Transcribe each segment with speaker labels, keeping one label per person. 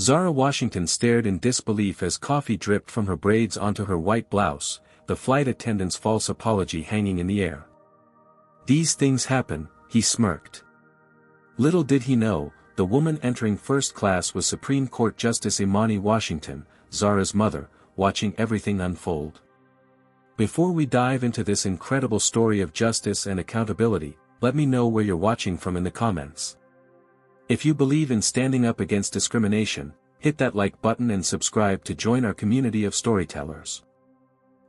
Speaker 1: Zara Washington stared in disbelief as coffee dripped from her braids onto her white blouse, the flight attendant's false apology hanging in the air. "These things happen," he smirked. Little did he know, the woman entering first class was Supreme Court Justice Imani Washington, Zara's mother, watching everything unfold. Before we dive into this incredible story of justice and accountability, let me know where you're watching from in the comments. If you believe in standing up against discrimination, hit that like button and subscribe to join our community of storytellers.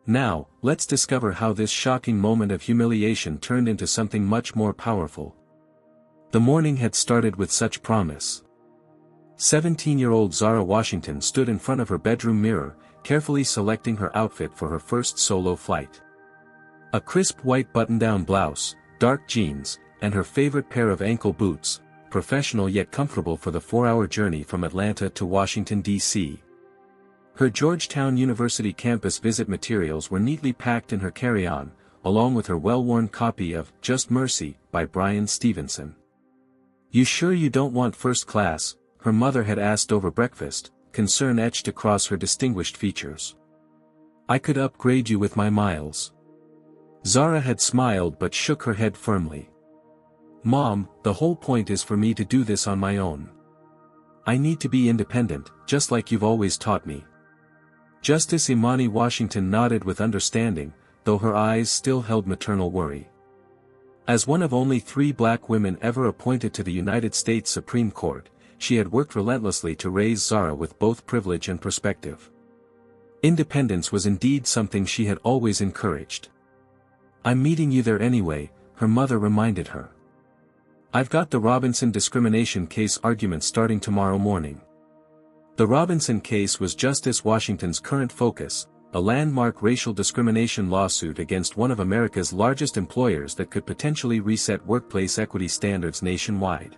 Speaker 1: Now, let's discover how this shocking moment of humiliation turned into something much more powerful. The morning had started with such promise. 17-year-old Zara Washington stood in front of her bedroom mirror, carefully selecting her outfit for her first solo flight. A crisp white button-down blouse, dark jeans, and her favorite pair of ankle boots, professional yet comfortable for the 4-hour journey from Atlanta to Washington, D.C. Her Georgetown University campus visit materials were neatly packed in her carry-on, along with her well-worn copy of Just Mercy by Bryan Stevenson. "You sure you don't want first class?" her mother had asked over breakfast, concern etched across her distinguished features. "I could upgrade you with my miles." Zara had smiled but shook her head firmly. "Mom, the whole point is for me to do this on my own. I need to be independent, just like you've always taught me." Justice Imani Washington nodded with understanding, though her eyes still held maternal worry. As one of only 3 black women ever appointed to the United States Supreme Court, she had worked relentlessly to raise Zara with both privilege and perspective. Independence was indeed something she had always encouraged. "I'm meeting you there anyway," her mother reminded her. "I've got the Robinson discrimination case argument starting tomorrow morning." The Robinson case was Justice Washington's current focus, a landmark racial discrimination lawsuit against one of America's largest employers that could potentially reset workplace equity standards nationwide.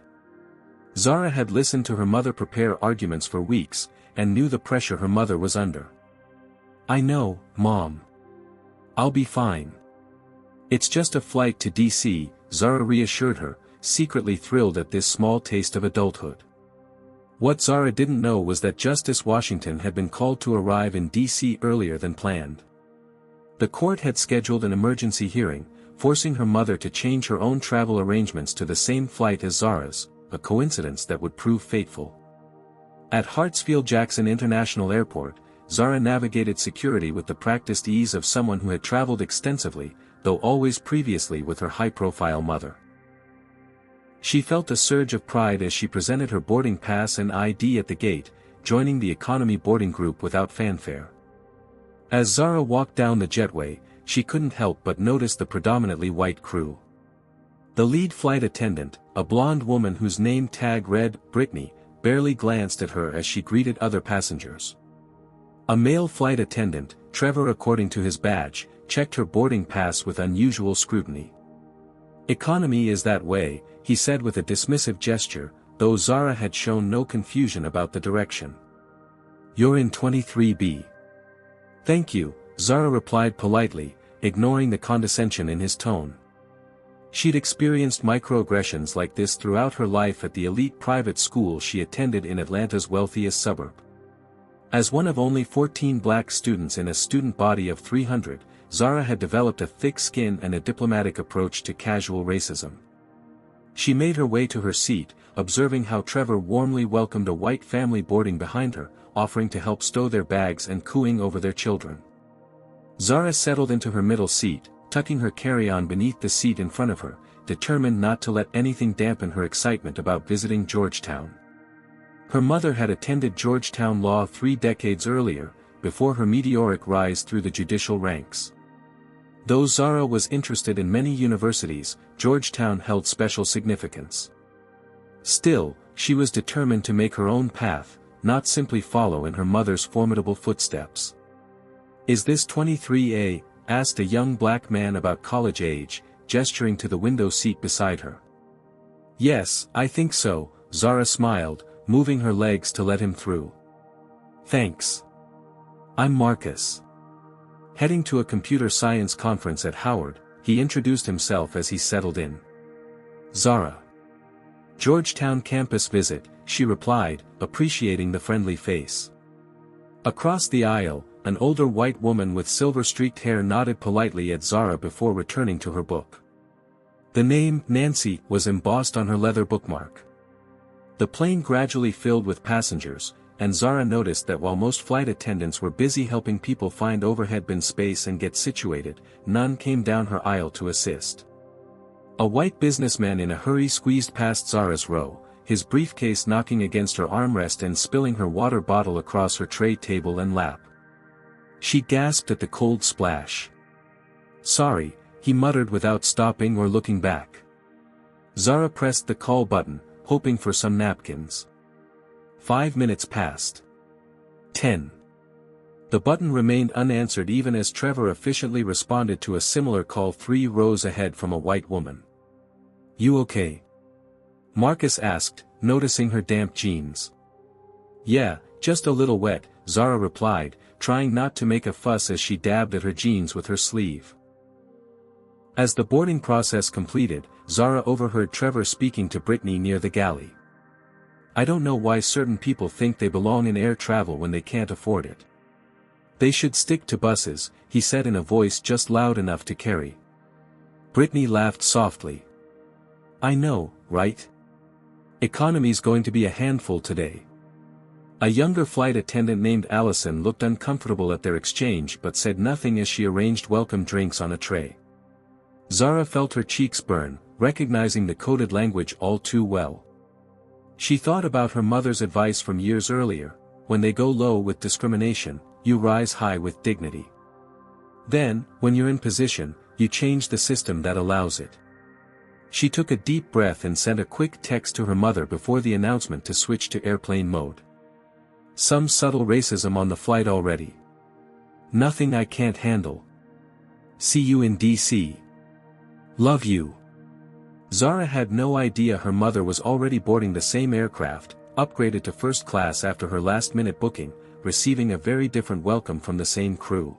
Speaker 1: Zara had listened to her mother prepare arguments for weeks, and knew the pressure her mother was under. "I know, Mom. I'll be fine. It's just a flight to D.C., Zara reassured her, secretly thrilled at this small taste of adulthood. What Zara didn't know was that Justice Washington had been called to arrive in D.C. earlier than planned. The court had scheduled an emergency hearing, forcing her mother to change her own travel arrangements to the same flight as Zara's, a coincidence that would prove fateful. At Hartsfield-Jackson International Airport, Zara navigated security with the practiced ease of someone who had traveled extensively, though always previously with her high-profile mother. She felt a surge of pride as she presented her boarding pass and ID at the gate, joining the economy boarding group without fanfare. As Zara walked down the jetway, she couldn't help but notice the predominantly white crew. The lead flight attendant, a blonde woman whose name tag read Brittany, barely glanced at her as she greeted other passengers. A male flight attendant, Trevor according to his badge, checked her boarding pass with unusual scrutiny. "Economy is that way," he said with a dismissive gesture, though Zara had shown no confusion about the direction. "You're in 23B. "Thank you," Zara replied politely, ignoring the condescension in his tone. She'd experienced microaggressions like this throughout her life at the elite private school she attended in Atlanta's wealthiest suburb. As one of only 14 black students in a student body of 300, Zara had developed a thick skin and a diplomatic approach to casual racism. She made her way to her seat, observing how Trevor warmly welcomed a white family boarding behind her, offering to help stow their bags and cooing over their children. Zara settled into her middle seat, tucking her carry-on beneath the seat in front of her, determined not to let anything dampen her excitement about visiting Georgetown. Her mother had attended Georgetown Law 3 decades earlier, before her meteoric rise through the judicial ranks. Though Zara was interested in many universities, Georgetown held special significance. Still, she was determined to make her own path, not simply follow in her mother's formidable footsteps. "Is this 23A?" asked a young black man about college age, gesturing to the window seat beside her. "Yes, I think so," Zara smiled, moving her legs to let him through. "Thanks. I'm Marcus." Heading to a computer science conference at Howard, he introduced himself as he settled in. "Zara. Georgetown campus visit," she replied, appreciating the friendly face. Across the aisle, an older white woman with silver-streaked hair nodded politely at Zara before returning to her book. The name, Nancy, was embossed on her leather bookmark. The plane gradually filled with passengers, and Zara noticed that while most flight attendants were busy helping people find overhead bin space and get situated, none came down her aisle to assist. A white businessman in a hurry squeezed past Zara's row, his briefcase knocking against her armrest and spilling her water bottle across her tray table and lap. She gasped at the cold splash. "Sorry," he muttered without stopping or looking back. Zara pressed the call button, hoping for some napkins. 5 minutes passed. 10. The button remained unanswered even as Trevor efficiently responded to a similar call 3 rows ahead from a white woman. "You okay?" Marcus asked, noticing her damp jeans. "Yeah, just a little wet," Zara replied, trying not to make a fuss as she dabbed at her jeans with her sleeve. As the boarding process completed, Zara overheard Trevor speaking to Brittany near the galley. "I don't know why certain people think they belong in air travel when they can't afford it. They should stick to buses," he said in a voice just loud enough to carry. Brittany laughed softly. "I know, right? Economy's going to be a handful today." A younger flight attendant named Alison looked uncomfortable at their exchange but said nothing as she arranged welcome drinks on a tray. Zara felt her cheeks burn, recognizing the coded language all too well. She thought about her mother's advice from years earlier: when they go low with discrimination, you rise high with dignity. Then, when you're in position, you change the system that allows it. She took a deep breath and sent a quick text to her mother before the announcement to switch to airplane mode. "Some subtle racism on the flight already. Nothing I can't handle. See you in DC. Love you." Zara had no idea her mother was already boarding the same aircraft, upgraded to first class after her last-minute booking, receiving a very different welcome from the same crew.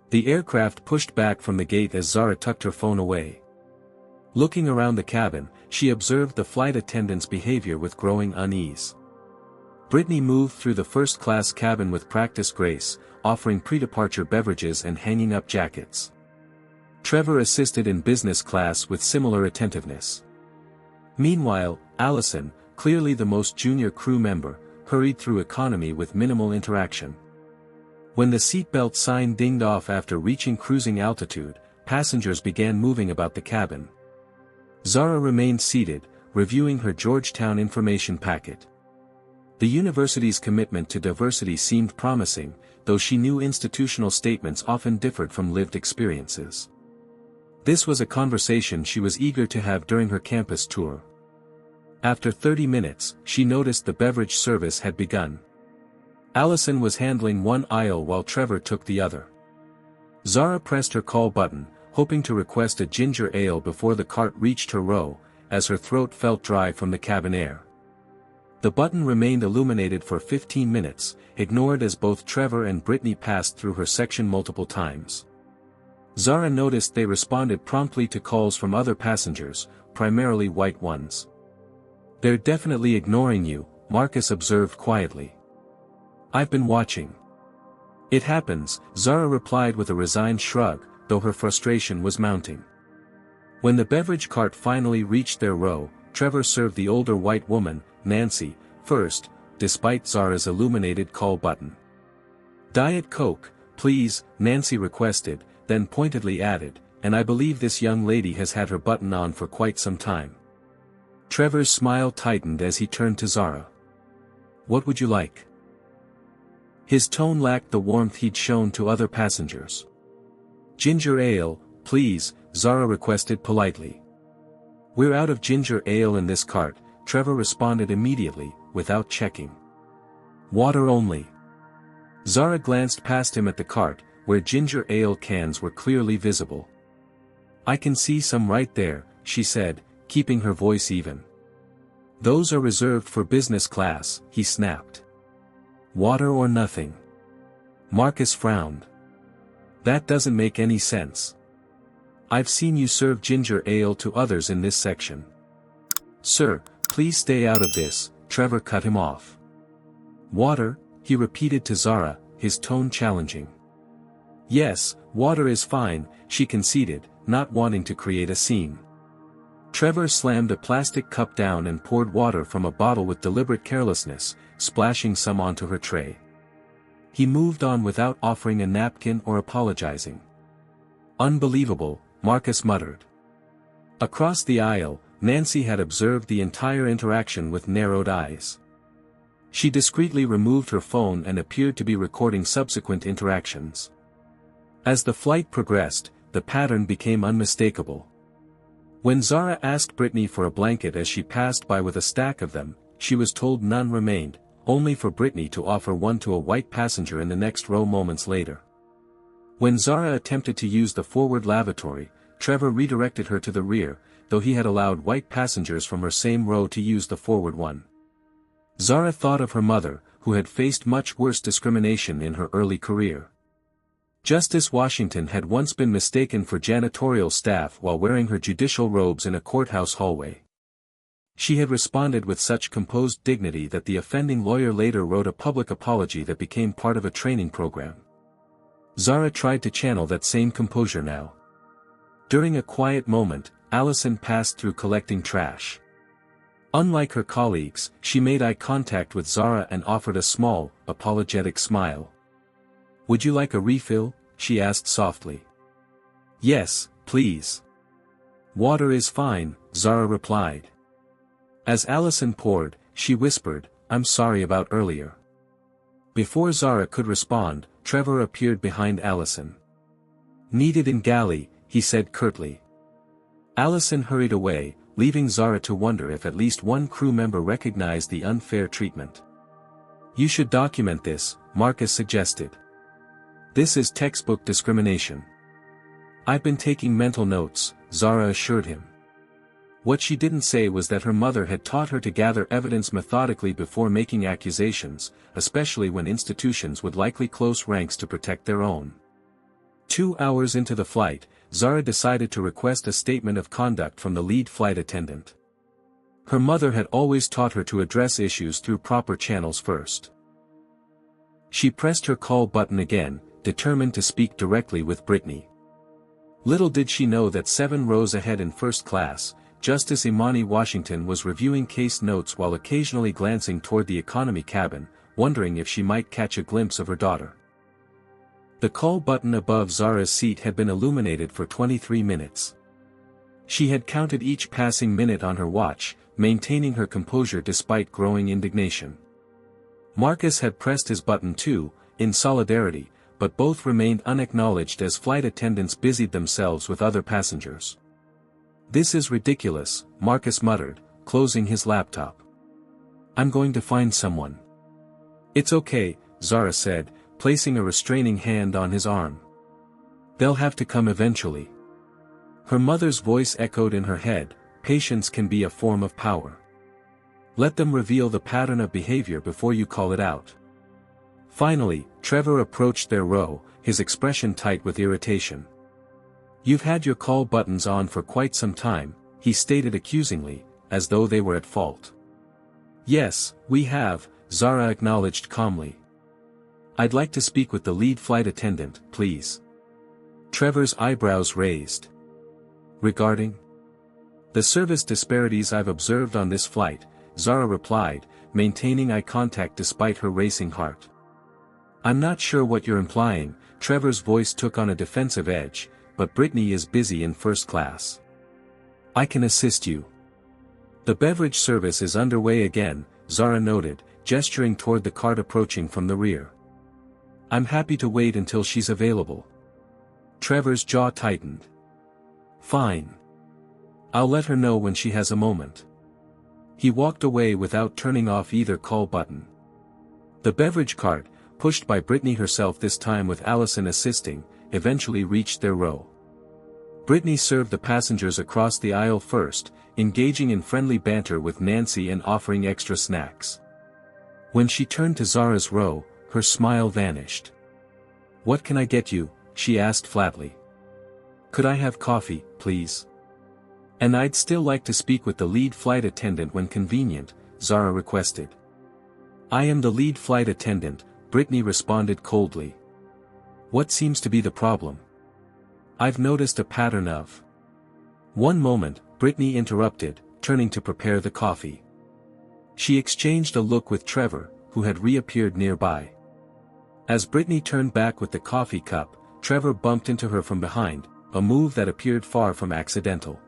Speaker 1: The aircraft pushed back from the gate as Zara tucked her phone away. Looking around the cabin, she observed the flight attendant's behavior with growing unease. Brittany moved through the first-class cabin with practiced grace, offering pre-departure beverages and hanging up jackets. Trevor assisted in business class with similar attentiveness. Meanwhile, Alison, clearly the most junior crew member, hurried through economy with minimal interaction. When the seatbelt sign dinged off after reaching cruising altitude, passengers began moving about the cabin. Zara remained seated, reviewing her Georgetown information packet. The university's commitment to diversity seemed promising, though she knew institutional statements often differed from lived experiences. This was a conversation she was eager to have during her campus tour. After 30 minutes, she noticed the beverage service had begun. Alison was handling one aisle while Trevor took the other. Zara pressed her call button, hoping to request a ginger ale before the cart reached her row, as her throat felt dry from the cabin air. The button remained illuminated for 15 minutes, ignored as both Trevor and Brittany passed through her section multiple times. Zara noticed they responded promptly to calls from other passengers, primarily white ones. "They're definitely ignoring you," Marcus observed quietly. "I've been watching." "It happens," Zara replied with a resigned shrug, though her frustration was mounting. When the beverage cart finally reached their row, Trevor served the older white woman, Nancy, first, despite Zara's illuminated call button. "Diet Coke, please," Nancy requested, then pointedly added, "and I believe this young lady has had her button on for quite some time." Trevor's smile tightened as he turned to Zara. "What would you like?" His tone lacked the warmth he'd shown to other passengers. "Ginger ale, please," Zara requested politely. "We're out of ginger ale in this cart," Trevor responded immediately, without checking. "Water only." Zara glanced past him at the cart, where ginger ale cans were clearly visible. "I can see some right there," she said, keeping her voice even. "Those are reserved for business class," he snapped. "Water or nothing." Marcus frowned. "That doesn't make any sense. I've seen you serve ginger ale to others in this section." "Sir, please stay out of this," Trevor cut him off. Water, he repeated to Zara, his tone challenging. Yes, water is fine, she conceded, not wanting to create a scene. Trevor slammed a plastic cup down and poured water from a bottle with deliberate carelessness, splashing some onto her tray. He moved on without offering a napkin or apologizing. Unbelievable, Marcus muttered. Across the aisle, Nancy had observed the entire interaction with narrowed eyes. She discreetly removed her phone and appeared to be recording subsequent interactions. As the flight progressed, the pattern became unmistakable. When Zara asked Brittany for a blanket as she passed by with a stack of them, she was told none remained, only for Brittany to offer one to a white passenger in the next row moments later. When Zara attempted to use the forward lavatory, Trevor redirected her to the rear, though he had allowed white passengers from her same row to use the forward one. Zara thought of her mother, who had faced much worse discrimination in her early career. Justice Washington had once been mistaken for janitorial staff while wearing her judicial robes in a courthouse hallway. She had responded with such composed dignity that the offending lawyer later wrote a public apology that became part of a training program. Zara tried to channel that same composure now. During a quiet moment, Alison passed through collecting trash. Unlike her colleagues, she made eye contact with Zara and offered a small, apologetic smile. "Would you like a refill?" she asked softly. "Yes, please." "Water is fine," Zara replied. As Alison poured, she whispered, "I'm sorry about earlier." Before Zara could respond, Trevor appeared behind Alison. "Needed in galley," he said curtly. Alison hurried away, leaving Zara to wonder if at least one crew member recognized the unfair treatment. "You should document this," Marcus suggested. "This is textbook discrimination." "I've been taking mental notes," Zara assured him. What she didn't say was that her mother had taught her to gather evidence methodically before making accusations, especially when institutions would likely close ranks to protect their own. 2 hours into the flight, Zara decided to request a statement of conduct from the lead flight attendant. Her mother had always taught her to address issues through proper channels first. She pressed her call button again, determined to speak directly with Brittany. Little did she know that 7 rows ahead in first class, Justice Imani Washington was reviewing case notes while occasionally glancing toward the economy cabin, wondering if she might catch a glimpse of her daughter. The call button above Zara's seat had been illuminated for 23 minutes. She had counted each passing minute on her watch, maintaining her composure despite growing indignation. Marcus had pressed his button too, in solidarity, but both remained unacknowledged as flight attendants busied themselves with other passengers. "This is ridiculous," Marcus muttered, closing his laptop. "I'm going to find someone." "It's okay," Zara said, placing a restraining hand on his arm. "They'll have to come eventually." Her mother's voice echoed in her head, "Patience can be a form of power. Let them reveal the pattern of behavior before you call it out." Finally, Trevor approached their row, his expression tight with irritation. "You've had your call buttons on for quite some time," he stated accusingly, as though they were at fault. "Yes, we have," Zara acknowledged calmly. "I'd like to speak with the lead flight attendant, please." Trevor's eyebrows raised. "Regarding?" "The service disparities I've observed on this flight," Zara replied, maintaining eye contact despite her racing heart. "I'm not sure what you're implying," Trevor's voice took on a defensive edge, "but Brittany is busy in first class. I can assist you." "The beverage service is underway again," Zara noted, gesturing toward the cart approaching from the rear. "I'm happy to wait until she's available." Trevor's jaw tightened. "Fine. I'll let her know when she has a moment." He walked away without turning off either call button. The beverage cart, pushed by Brittany herself this time with Alison assisting, eventually reached their row. Brittany served the passengers across the aisle first, engaging in friendly banter with Nancy and offering extra snacks. When she turned to Zara's row, her smile vanished. "What can I get you?" she asked flatly. "Could I have coffee, please?" "And I'd still like to speak with the lead flight attendant when convenient," Zara requested. I am the lead flight attendant, Brittany responded coldly. What seems to be the problem? I've noticed a pattern of... One moment, Brittany interrupted, turning to prepare the coffee. She exchanged a look with Trevor, who had reappeared nearby. As Brittany turned back with the coffee cup, Trevor bumped into her from behind, a move that appeared far from accidental.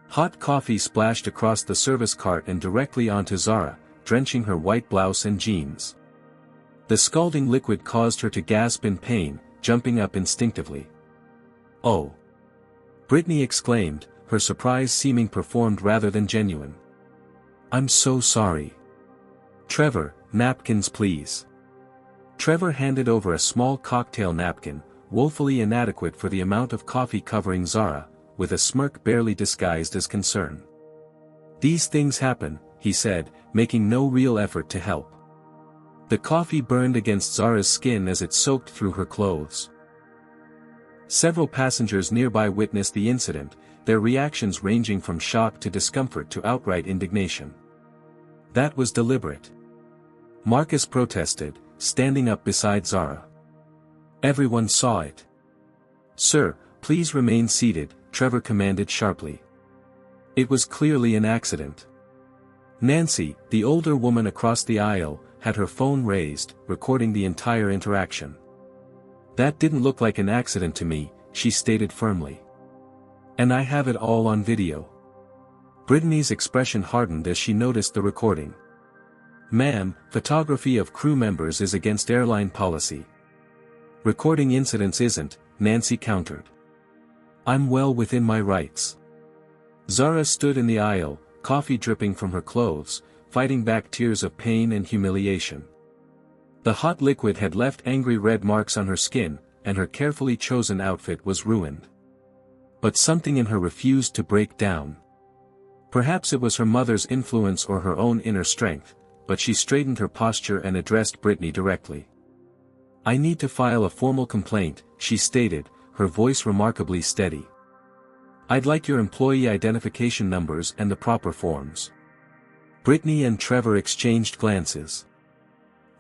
Speaker 1: Hot coffee splashed across the service cart and directly onto Zara, drenching her white blouse and jeans. The scalding liquid caused her to gasp in pain, jumping up instinctively. Oh! Brittany exclaimed, her surprise seeming performed rather than genuine. I'm so sorry. Trevor, napkins please. Trevor handed over a small cocktail napkin, woefully inadequate for the amount of coffee covering Zara, with a smirk barely disguised as concern. These things happen, he said, making no real effort to help. The coffee burned against Zara's skin as it soaked through her clothes. Several passengers nearby witnessed the incident, their reactions ranging from shock to discomfort to outright indignation. That was deliberate. Marcus protested, standing up beside Zara. Everyone saw it. Sir, please remain seated, Trevor commanded sharply. It was clearly an accident. Nancy, the older woman across the aisle, had her phone raised, recording the entire interaction. That didn't look like an accident to me, she stated firmly. And I have it all on video. Brittany's expression hardened as she noticed the recording. Ma'am, photography of crew members is against airline policy. Recording incidents isn't, Nancy countered. I'm well within my rights. Zara stood in the aisle, coffee dripping from her clothes, fighting back tears of pain and humiliation. The hot liquid had left angry red marks on her skin, and her carefully chosen outfit was ruined. But something in her refused to break down. Perhaps it was her mother's influence or her own inner strength, but she straightened her posture and addressed Brittany directly. I need to file a formal complaint, she stated, her voice remarkably steady. I'd like your employee identification numbers and the proper forms. Brittany and Trevor exchanged glances.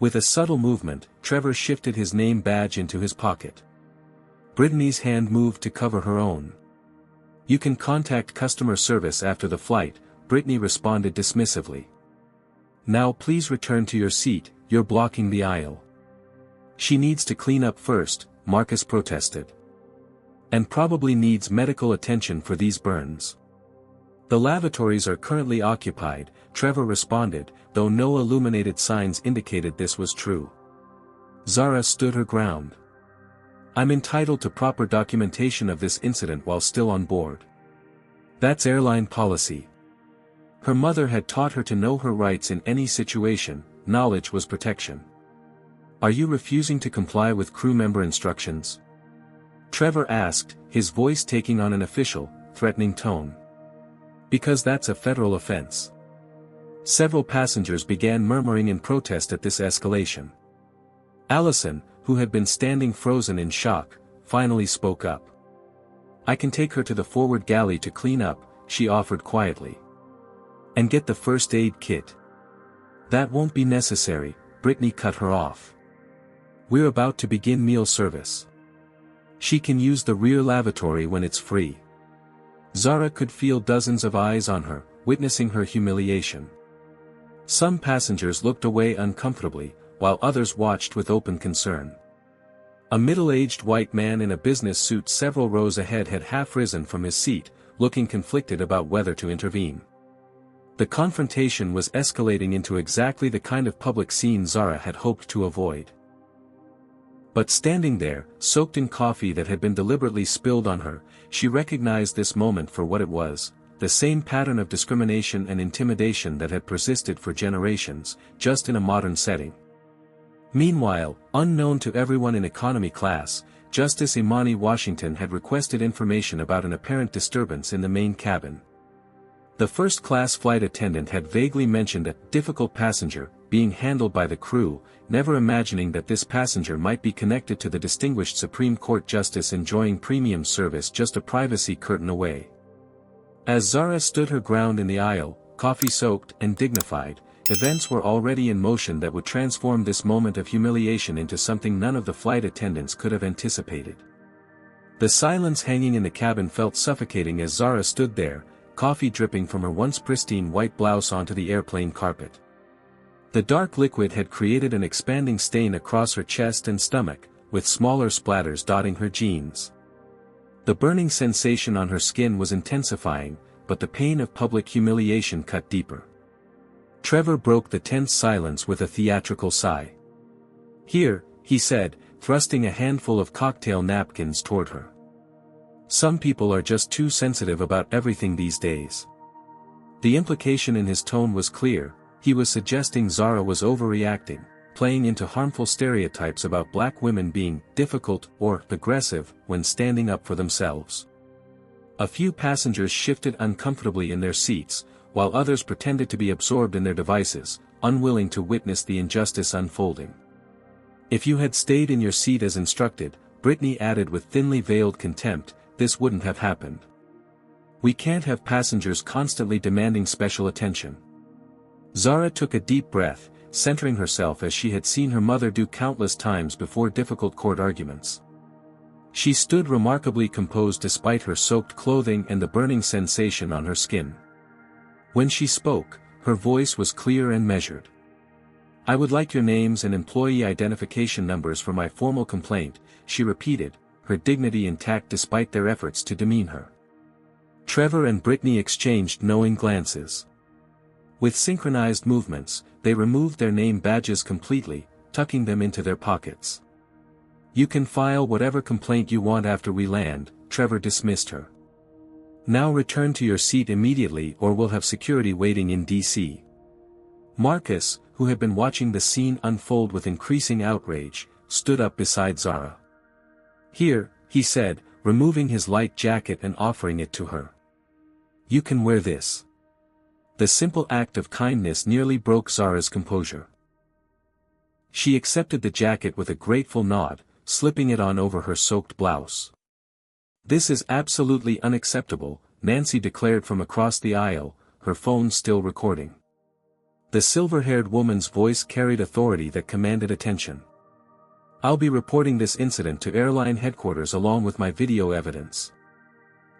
Speaker 1: With a subtle movement, Trevor shifted his name badge into his pocket. Brittany's hand moved to cover her own. You can contact customer service after the flight, Brittany responded dismissively. Now please return to your seat, you're blocking the aisle. She needs to clean up first, Marcus protested. And probably needs medical attention for these burns. The lavatories are currently occupied, Trevor responded, though no illuminated signs indicated this was true. Zara stood her ground. I'm entitled to proper documentation of this incident while still on board. That's airline policy. Her mother had taught her to know her rights in any situation, knowledge was protection. Are you refusing to comply with crew member instructions? Trevor asked, his voice taking on an official, threatening tone. Because that's a federal offense. Several passengers began murmuring in protest at this escalation. Alison, who had been standing frozen in shock, finally spoke up. I can take her to the forward galley to clean up, she offered quietly. And get the first aid kit. That won't be necessary, Brittany cut her off. We're about to begin meal service. She can use the rear lavatory when it's free. Zara could feel dozens of eyes on her, witnessing her humiliation. Some passengers looked away uncomfortably, while others watched with open concern. A middle-aged white man in a business suit several rows ahead had half risen from his seat, looking conflicted about whether to intervene. The confrontation was escalating into exactly the kind of public scene Zara had hoped to avoid. But standing there, soaked in coffee that had been deliberately spilled on her, she recognized this moment for what it was, the same pattern of discrimination and intimidation that had persisted for generations, just in a modern setting. Meanwhile, unknown to everyone in economy class, Justice Imani Washington had requested information about an apparent disturbance in the main cabin. The first-class flight attendant had vaguely mentioned a difficult passenger being handled by the crew, never imagining that this passenger might be connected to the distinguished Supreme Court justice enjoying premium service just a privacy curtain away. As Zara stood her ground in the aisle, coffee-soaked and dignified, events were already in motion that would transform this moment of humiliation into something none of the flight attendants could have anticipated. The silence hanging in the cabin felt suffocating as Zara stood there, coffee dripping from her once pristine white blouse onto the airplane carpet. The dark liquid had created an expanding stain across her chest and stomach, with smaller splatters dotting her jeans. The burning sensation on her skin was intensifying, but the pain of public humiliation cut deeper. Trevor broke the tense silence with a theatrical sigh. "Here," he said, thrusting a handful of cocktail napkins toward her. "Some people are just too sensitive about everything these days." The implication in his tone was clear. He was suggesting Zara was overreacting, playing into harmful stereotypes about black women being difficult or aggressive when standing up for themselves. A few passengers shifted uncomfortably in their seats, while others pretended to be absorbed in their devices, unwilling to witness the injustice unfolding. "If you had stayed in your seat as instructed," Brittany added with thinly veiled contempt, "this wouldn't have happened. We can't have passengers constantly demanding special attention." Zara took a deep breath, centering herself as she had seen her mother do countless times before difficult court arguments. She stood remarkably composed despite her soaked clothing and the burning sensation on her skin. When she spoke, her voice was clear and measured. "I would like your names and employee identification numbers for my formal complaint," she repeated, her dignity intact despite their efforts to demean her. Trevor and Brittany exchanged knowing glances. With synchronized movements, they removed their name badges completely, tucking them into their pockets. "You can file whatever complaint you want after we land," Trevor dismissed her. "Now return to your seat immediately or we'll have security waiting in D.C." Marcus, who had been watching the scene unfold with increasing outrage, stood up beside Zara. "Here," he said, removing his light jacket and offering it to her. "You can wear this." The simple act of kindness nearly broke Zara's composure. She accepted the jacket with a grateful nod, slipping it on over her soaked blouse. "This is absolutely unacceptable," Nancy declared from across the aisle, her phone still recording. The silver-haired woman's voice carried authority that commanded attention. "I'll be reporting this incident to airline headquarters along with my video evidence."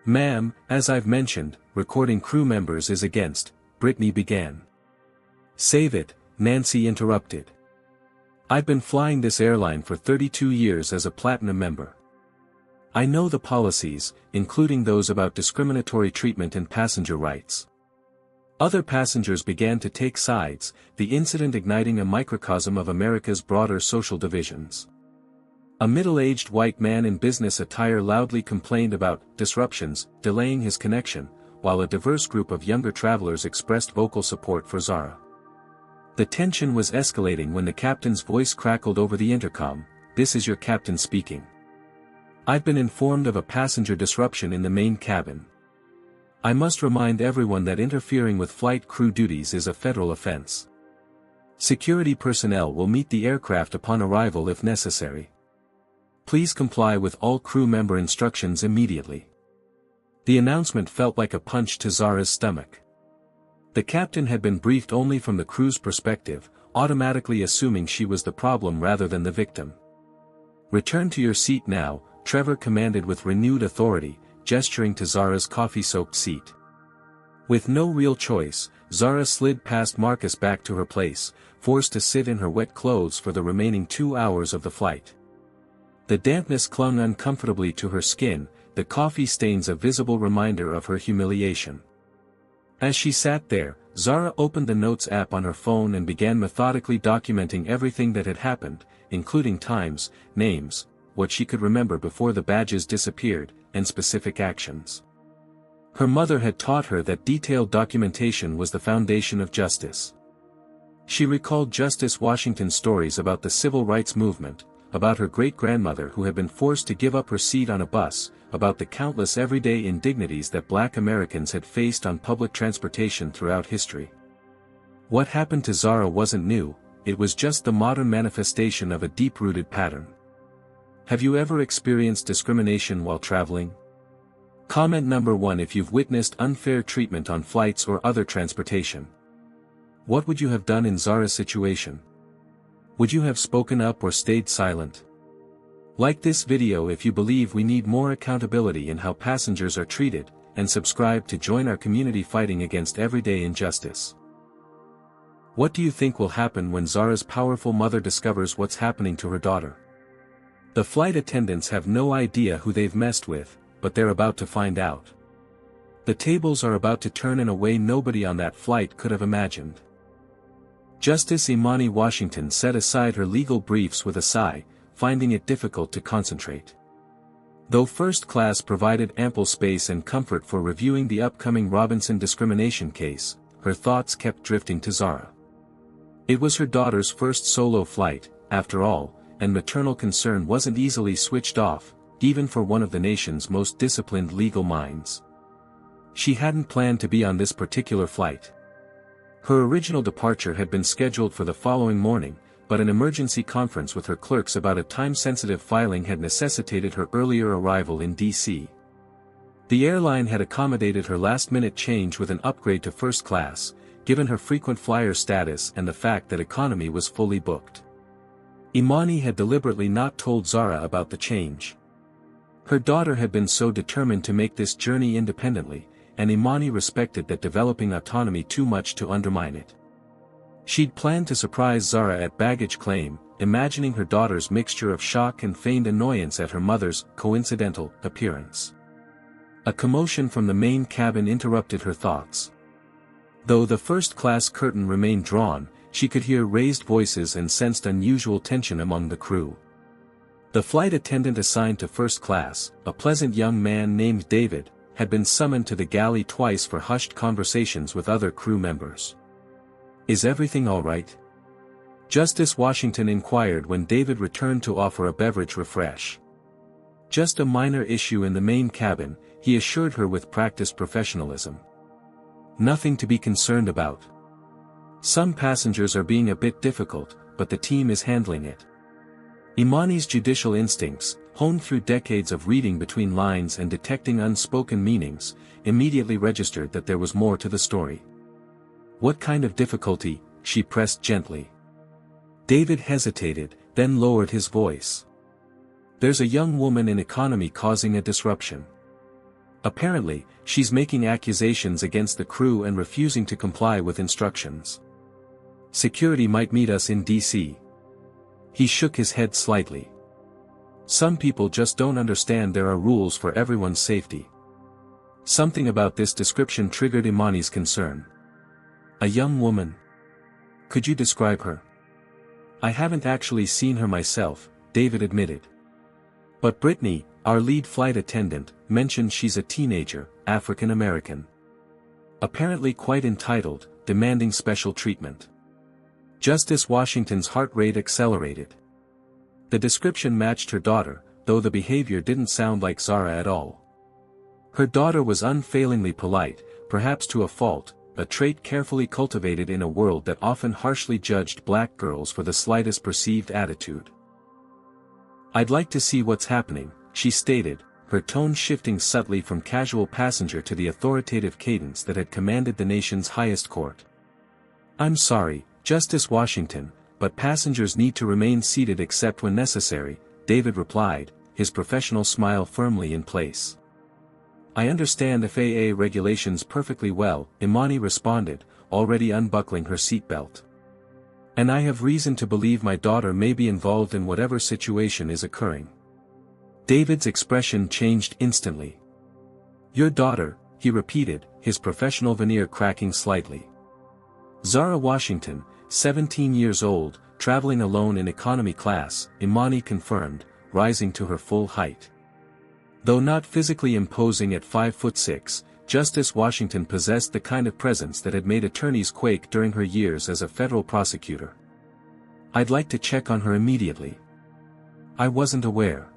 Speaker 1: "Ma'am, as I've mentioned, recording crew members is against," Brittany began. "Save it," Nancy interrupted. "I've been flying this airline for 32 years as a platinum member. I know the policies, including those about discriminatory treatment and passenger rights." Other passengers began to take sides, the incident igniting a microcosm of America's broader social divisions. A middle-aged white man in business attire loudly complained about disruptions delaying his connection, while a diverse group of younger travelers expressed vocal support for Zara. The tension was escalating when the captain's voice crackled over the intercom. "This is your captain speaking. I've been informed of a passenger disruption in the main cabin. I must remind everyone that interfering with flight crew duties is a federal offense. Security personnel will meet the aircraft upon arrival if necessary. Please comply with all crew member instructions immediately." The announcement felt like a punch to Zara's stomach. The captain had been briefed only from the crew's perspective, automatically assuming she was the problem rather than the victim. "Return to your seat now," Trevor commanded with renewed authority, gesturing to Zara's coffee-soaked seat. With no real choice, Zara slid past Marcus back to her place, forced to sit in her wet clothes for the remaining 2 hours of the flight. The dampness clung uncomfortably to her skin, the coffee stains a visible reminder of her humiliation. As she sat there, Zara opened the Notes app on her phone and began methodically documenting everything that had happened, including times, names, what she could remember before the badges disappeared, and specific actions. Her mother had taught her that detailed documentation was the foundation of justice. She recalled Justice Washington's stories about the civil rights movement, about her great-grandmother who had been forced to give up her seat on a bus, about the countless everyday indignities that Black Americans had faced on public transportation throughout history. What happened to Zara wasn't new, it was just the modern manifestation of a deep-rooted pattern. Have you ever experienced discrimination while traveling? Comment number 1: if you've witnessed unfair treatment on flights or other transportation. What would you have done in Zara's situation? Would you have spoken up or stayed silent? Like this video if you believe we need more accountability in how passengers are treated, and subscribe to join our community fighting against everyday injustice. What do you think will happen when Zara's powerful mother discovers what's happening to her daughter? The flight attendants have no idea who they've messed with, but they're about to find out. The tables are about to turn in a way nobody on that flight could have imagined. Justice Imani Washington set aside her legal briefs with a sigh, finding it difficult to concentrate. Though first class provided ample space and comfort for reviewing the upcoming Robinson discrimination case, her thoughts kept drifting to Zara. It was her daughter's first solo flight, after all, and maternal concern wasn't easily switched off, even for one of the nation's most disciplined legal minds. She hadn't planned to be on this particular flight. Her original departure had been scheduled for the following morning, but an emergency conference with her clerks about a time-sensitive filing had necessitated her earlier arrival in D.C. The airline had accommodated her last-minute change with an upgrade to first class, given her frequent flyer status and the fact that economy was fully booked. Imani had deliberately not told Zara about the change. Her daughter had been so determined to make this journey independently, and Imani respected that developing autonomy too much to undermine it. She'd planned to surprise Zara at baggage claim, imagining her daughter's mixture of shock and feigned annoyance at her mother's coincidental appearance. A commotion from the main cabin interrupted her thoughts. Though the first-class curtain remained drawn, she could hear raised voices and sensed unusual tension among the crew. The flight attendant assigned to first class, a pleasant young man named David, had been summoned to the galley twice for hushed conversations with other crew members. "Is everything all right?" Justice Washington inquired when David returned to offer a beverage refresh. "Just a minor issue in the main cabin," he assured her with practiced professionalism. "Nothing to be concerned about. Some passengers are being a bit difficult, but the team is handling it." Imani's judicial instincts, honed through decades of reading between lines and detecting unspoken meanings, immediately registered that there was more to the story. "What kind of difficulty?" she pressed gently. David hesitated, then lowered his voice. "There's a young woman in economy causing a disruption. Apparently, she's making accusations against the crew and refusing to comply with instructions. Security might meet us in D.C." He shook his head slightly. "Some people just don't understand there are rules for everyone's safety." Something about this description triggered Imani's concern. "A young woman? Could you describe her?" "I haven't actually seen her myself," David admitted. "But Brittany, our lead flight attendant, mentioned she's a teenager, African American. Apparently quite entitled, demanding special treatment." Justice Washington's heart rate accelerated. The description matched her daughter, though the behavior didn't sound like Zara at all. Her daughter was unfailingly polite, perhaps to a fault, a trait carefully cultivated in a world that often harshly judged black girls for the slightest perceived attitude. "I'd like to see what's happening," she stated, her tone shifting subtly from casual passenger to the authoritative cadence that had commanded the nation's highest court. "I'm sorry, Justice Washington, but passengers need to remain seated except when necessary," David replied, his professional smile firmly in place. "I understand FAA regulations perfectly well," Imani responded, already unbuckling her seatbelt. "And I have reason to believe my daughter may be involved in whatever situation is occurring." David's expression changed instantly. "Your daughter," he repeated, his professional veneer cracking slightly. "Zara Washington, 17 years old, traveling alone in economy class," Imani confirmed, rising to her full height. Though not physically imposing at 5'6", Justice Washington possessed the kind of presence that had made attorneys quake during her years as a federal prosecutor. "I'd like to check on her immediately. I wasn't aware."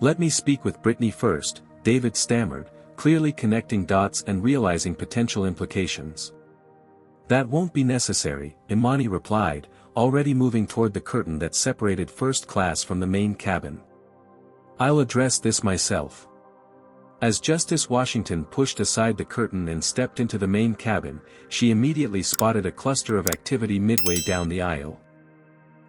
Speaker 1: "Let me speak with Brittany first," David stammered, clearly connecting dots and realizing potential implications. "That won't be necessary," Imani replied, already moving toward the curtain that separated first class from the main cabin. "I'll address this myself." As Justice Washington pushed aside the curtain and stepped into the main cabin, she immediately spotted a cluster of activity midway down the aisle.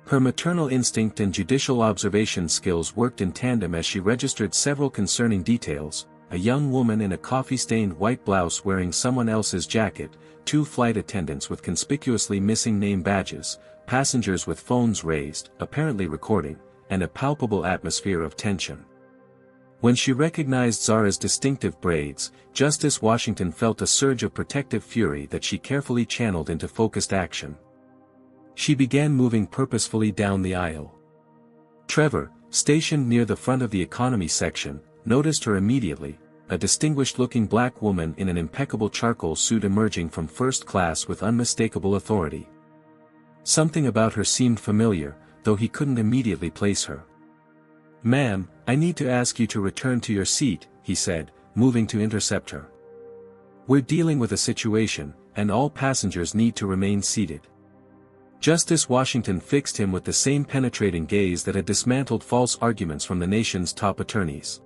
Speaker 1: Her maternal instinct and judicial observation skills worked in tandem as she registered several concerning details: a young woman in a coffee-stained white blouse wearing someone else's jacket, 2 flight attendants with conspicuously missing name badges, passengers with phones raised, apparently recording, and a palpable atmosphere of tension. When she recognized Zara's distinctive braids, Justice Washington felt a surge of protective fury that she carefully channeled into focused action. She began moving purposefully down the aisle. Trevor, stationed near the front of the economy section, noticed her immediately, a distinguished-looking black woman in an impeccable charcoal suit emerging from first class with unmistakable authority. Something about her seemed familiar, though he couldn't immediately place her. "Ma'am, I need to ask you to return to your seat," he said, moving to intercept her. "We're dealing with a situation, and all passengers need to remain seated." Justice Washington fixed him with the same penetrating gaze that had dismantled false arguments from the nation's top attorneys.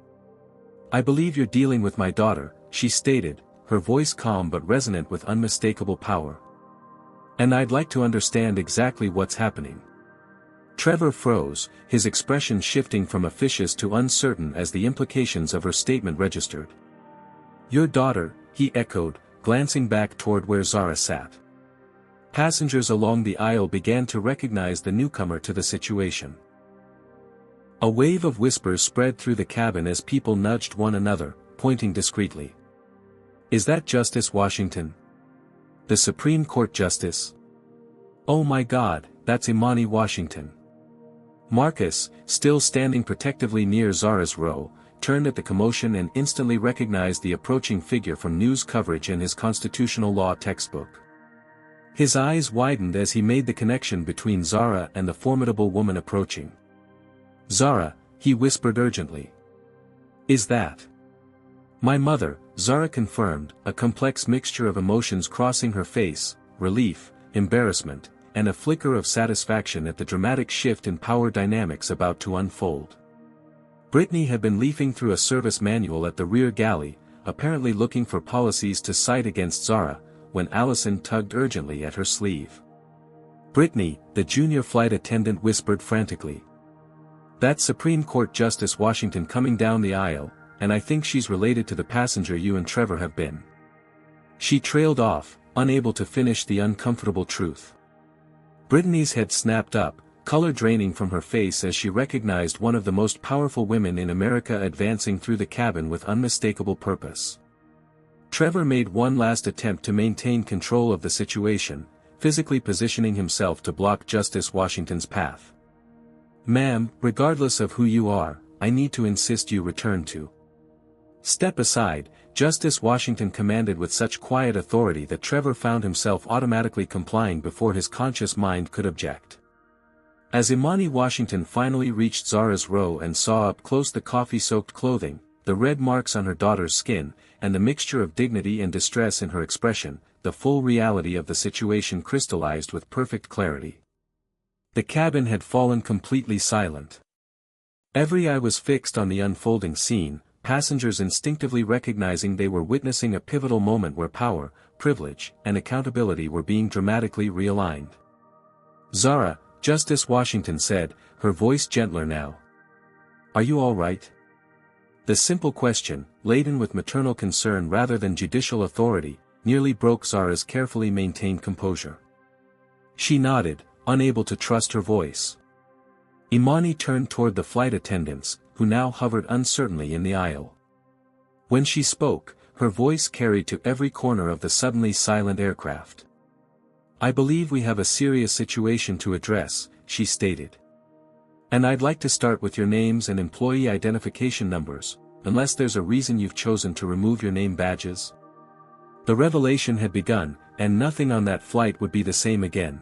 Speaker 1: "I believe you're dealing with my daughter," she stated, her voice calm but resonant with unmistakable power. "And I'd like to understand exactly what's happening." Trevor froze, his expression shifting from officious to uncertain as the implications of her statement registered. "Your daughter," he echoed, glancing back toward where Zara sat. Passengers along the aisle began to recognize the newcomer to the situation. A wave of whispers spread through the cabin as people nudged one another, pointing discreetly. "Is that Justice Washington? The Supreme Court Justice? Oh my God, that's Imani Washington." Marcus, still standing protectively near Zara's row, turned at the commotion and instantly recognized the approaching figure from news coverage in his constitutional law textbook. His eyes widened as he made the connection between Zara and the formidable woman approaching. "Zara," he whispered urgently. "Is that?" "My mother," Zara confirmed, a complex mixture of emotions crossing her face: relief, embarrassment, and a flicker of satisfaction at the dramatic shift in power dynamics about to unfold. Brittany had been leafing through a service manual at the rear galley, apparently looking for policies to cite against Zara, when Alison tugged urgently at her sleeve. "Brittany," the junior flight attendant whispered frantically. "That's Supreme Court Justice Washington coming down the aisle, and I think she's related to the passenger you and Trevor have been." She trailed off, unable to finish the uncomfortable truth. Brittany's head snapped up, color draining from her face as she recognized one of the most powerful women in America advancing through the cabin with unmistakable purpose. Trevor made one last attempt to maintain control of the situation, physically positioning himself to block Justice Washington's path. "Ma'am, regardless of who you are, I need to insist you return to." "Step aside," Justice Washington commanded with such quiet authority that Trevor found himself automatically complying before his conscious mind could object. As Imani Washington finally reached Zara's row and saw up close the coffee-soaked clothing, the red marks on her daughter's skin, and the mixture of dignity and distress in her expression, the full reality of the situation crystallized with perfect clarity. The cabin had fallen completely silent. Every eye was fixed on the unfolding scene, passengers instinctively recognizing they were witnessing a pivotal moment where power, privilege, and accountability were being dramatically realigned. "Zara," Justice Washington said, her voice gentler now. "Are you all right?" The simple question, laden with maternal concern rather than judicial authority, nearly broke Zara's carefully maintained composure. She nodded, unable to trust her voice. Imani turned toward the flight attendants, who now hovered uncertainly in the aisle. When she spoke, her voice carried to every corner of the suddenly silent aircraft. "I believe we have a serious situation to address," she stated. "And I'd like to start with your names and employee identification numbers, unless there's a reason you've chosen to remove your name badges." The revelation had begun, and nothing on that flight would be the same again.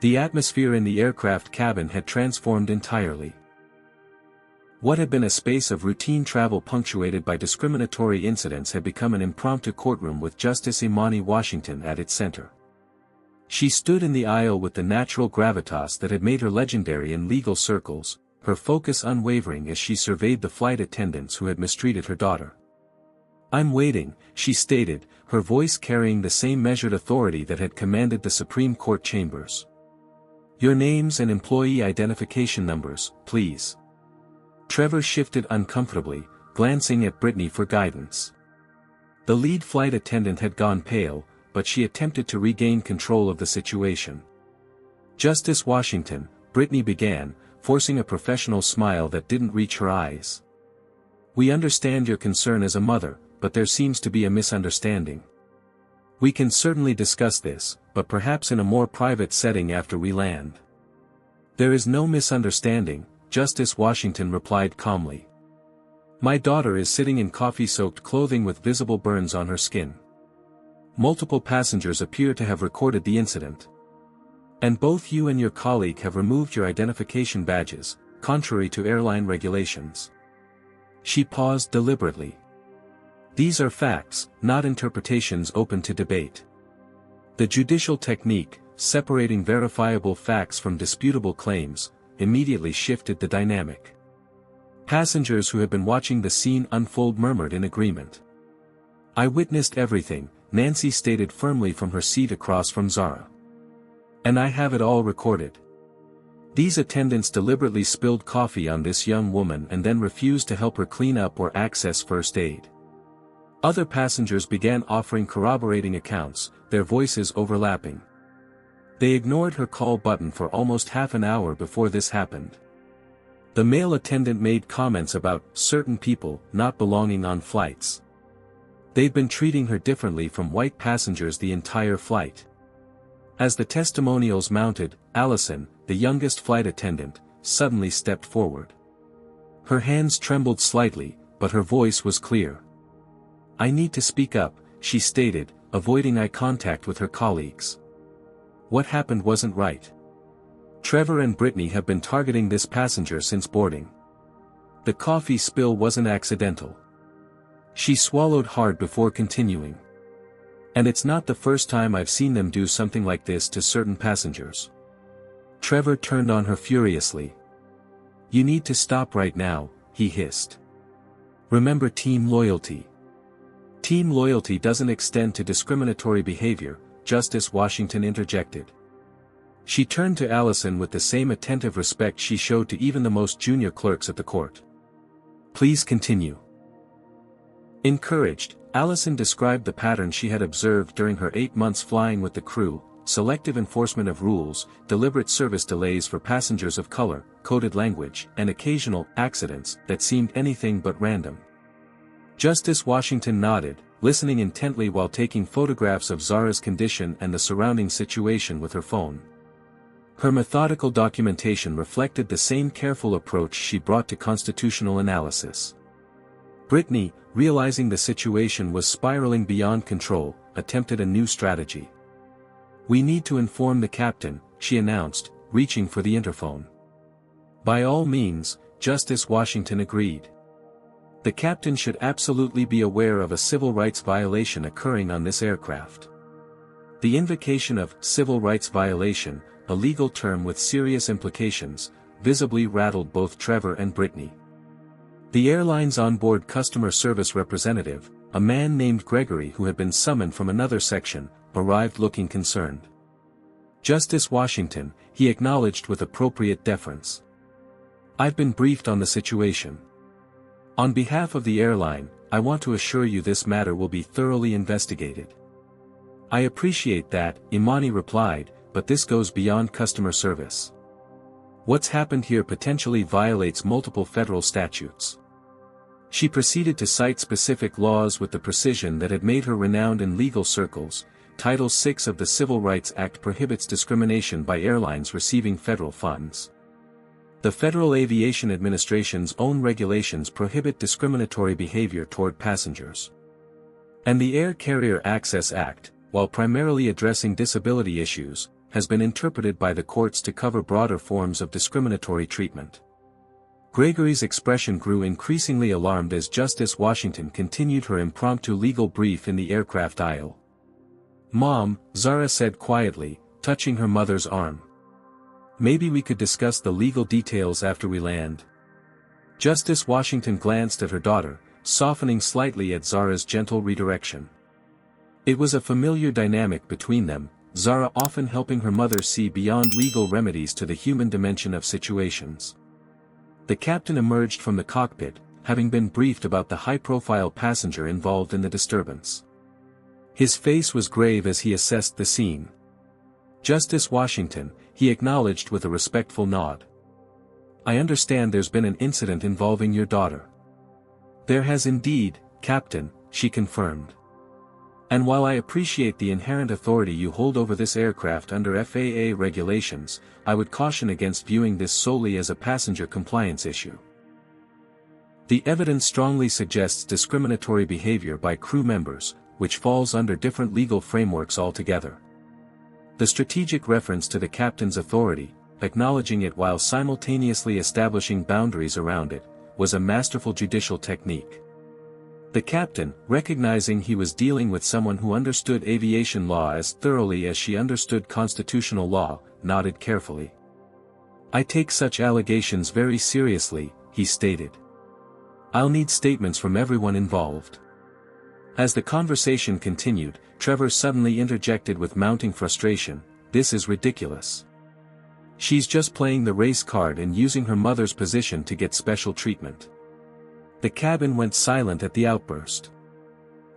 Speaker 1: The atmosphere in the aircraft cabin had transformed entirely. What had been a space of routine travel punctuated by discriminatory incidents had become an impromptu courtroom with Justice Imani Washington at its center. She stood in the aisle with the natural gravitas that had made her legendary in legal circles, her focus unwavering as she surveyed the flight attendants who had mistreated her daughter. "I'm waiting," she stated, her voice carrying the same measured authority that had commanded the Supreme Court chambers. "Your names and employee identification numbers, please." Trevor shifted uncomfortably, glancing at Brittany for guidance. The lead flight attendant had gone pale, but she attempted to regain control of the situation. "Justice Washington," Brittany began, forcing a professional smile that didn't reach her eyes. "We understand your concern as a mother, but there seems to be a misunderstanding. We can certainly discuss this, but perhaps in a more private setting after we land." "There is no misunderstanding," Justice Washington replied calmly. "My daughter is sitting in coffee-soaked clothing with visible burns on her skin. Multiple passengers appear to have recorded the incident. And both you and your colleague have removed your identification badges, contrary to airline regulations." She paused deliberately. "These are facts, not interpretations open to debate." The judicial technique, separating verifiable facts from disputable claims, immediately shifted the dynamic. Passengers who had been watching the scene unfold murmured in agreement. "I witnessed everything," Nancy stated firmly from her seat across from Zara. "And I have it all recorded. These attendants deliberately spilled coffee on this young woman and then refused to help her clean up or access first aid." Other passengers began offering corroborating accounts, their voices overlapping. "They ignored her call button for almost half an hour before this happened. The male attendant made comments about certain people not belonging on flights. They've been treating her differently from white passengers the entire flight." As the testimonials mounted, Alison, the youngest flight attendant, suddenly stepped forward. Her hands trembled slightly, but her voice was clear. "I need to speak up," she stated, avoiding eye contact with her colleagues. "What happened wasn't right. Trevor and Brittany have been targeting this passenger since boarding. The coffee spill wasn't accidental." She swallowed hard before continuing. "And it's not the first time I've seen them do something like this to certain passengers." Trevor turned on her furiously. "You need to stop right now," he hissed. "Remember team loyalty." "Team loyalty doesn't extend to discriminatory behavior," Justice Washington interjected. She turned to Alison with the same attentive respect she showed to even the most junior clerks at the court. "Please continue." Encouraged, Alison described the pattern she had observed during her 8 months flying with the crew: selective enforcement of rules, deliberate service delays for passengers of color, coded language, and occasional accidents that seemed anything but random. Justice Washington nodded, listening intently while taking photographs of Zara's condition and the surrounding situation with her phone. Her methodical documentation reflected the same careful approach she brought to constitutional analysis. Brittany, realizing the situation was spiraling beyond control, attempted a new strategy. "We need to inform the captain," she announced, reaching for the interphone. "By all means," Justice Washington agreed. "The captain should absolutely be aware of a civil rights violation occurring on this aircraft." The invocation of civil rights violation, a legal term with serious implications, visibly rattled both Trevor and Brittany. The airline's onboard customer service representative, a man named Gregory who had been summoned from another section, arrived looking concerned. "Justice Washington," he acknowledged with appropriate deference. "I've been briefed on the situation. On behalf of the airline, I want to assure you this matter will be thoroughly investigated." "I appreciate that," Imani replied, "but this goes beyond customer service. What's happened here potentially violates multiple federal statutes." She proceeded to cite specific laws with the precision that had made her renowned in legal circles. Title VI of the Civil Rights Act prohibits discrimination by airlines receiving federal funds. The Federal Aviation Administration's own regulations prohibit discriminatory behavior toward passengers. And the Air Carrier Access Act, while primarily addressing disability issues, has been interpreted by the courts to cover broader forms of discriminatory treatment. Gregory's expression grew increasingly alarmed as Justice Washington continued her impromptu legal brief in the aircraft aisle. "Mom," Zara said quietly, touching her mother's arm. "Maybe we could discuss the legal details after we land." Justice Washington glanced at her daughter, softening slightly at Zara's gentle redirection. It was a familiar dynamic between them, Zara often helping her mother see beyond legal remedies to the human dimension of situations. The captain emerged from the cockpit, having been briefed about the high-profile passenger involved in the disturbance. His face was grave as he assessed the scene. "Justice Washington," he acknowledged with a respectful nod. "I understand there's been an incident involving your daughter." "There has indeed, Captain," she confirmed. "And while I appreciate the inherent authority you hold over this aircraft under FAA regulations, I would caution against viewing this solely as a passenger compliance issue. The evidence strongly suggests discriminatory behavior by crew members, which falls under different legal frameworks altogether." The strategic reference to the captain's authority, acknowledging it while simultaneously establishing boundaries around it, was a masterful judicial technique. The captain, recognizing he was dealing with someone who understood aviation law as thoroughly as she understood constitutional law, nodded carefully. "I take such allegations very seriously," he stated. "I'll need statements from everyone involved." As the conversation continued, Trevor suddenly interjected with mounting frustration, "This is ridiculous. She's just playing the race card and using her mother's position to get special treatment." The cabin went silent at the outburst.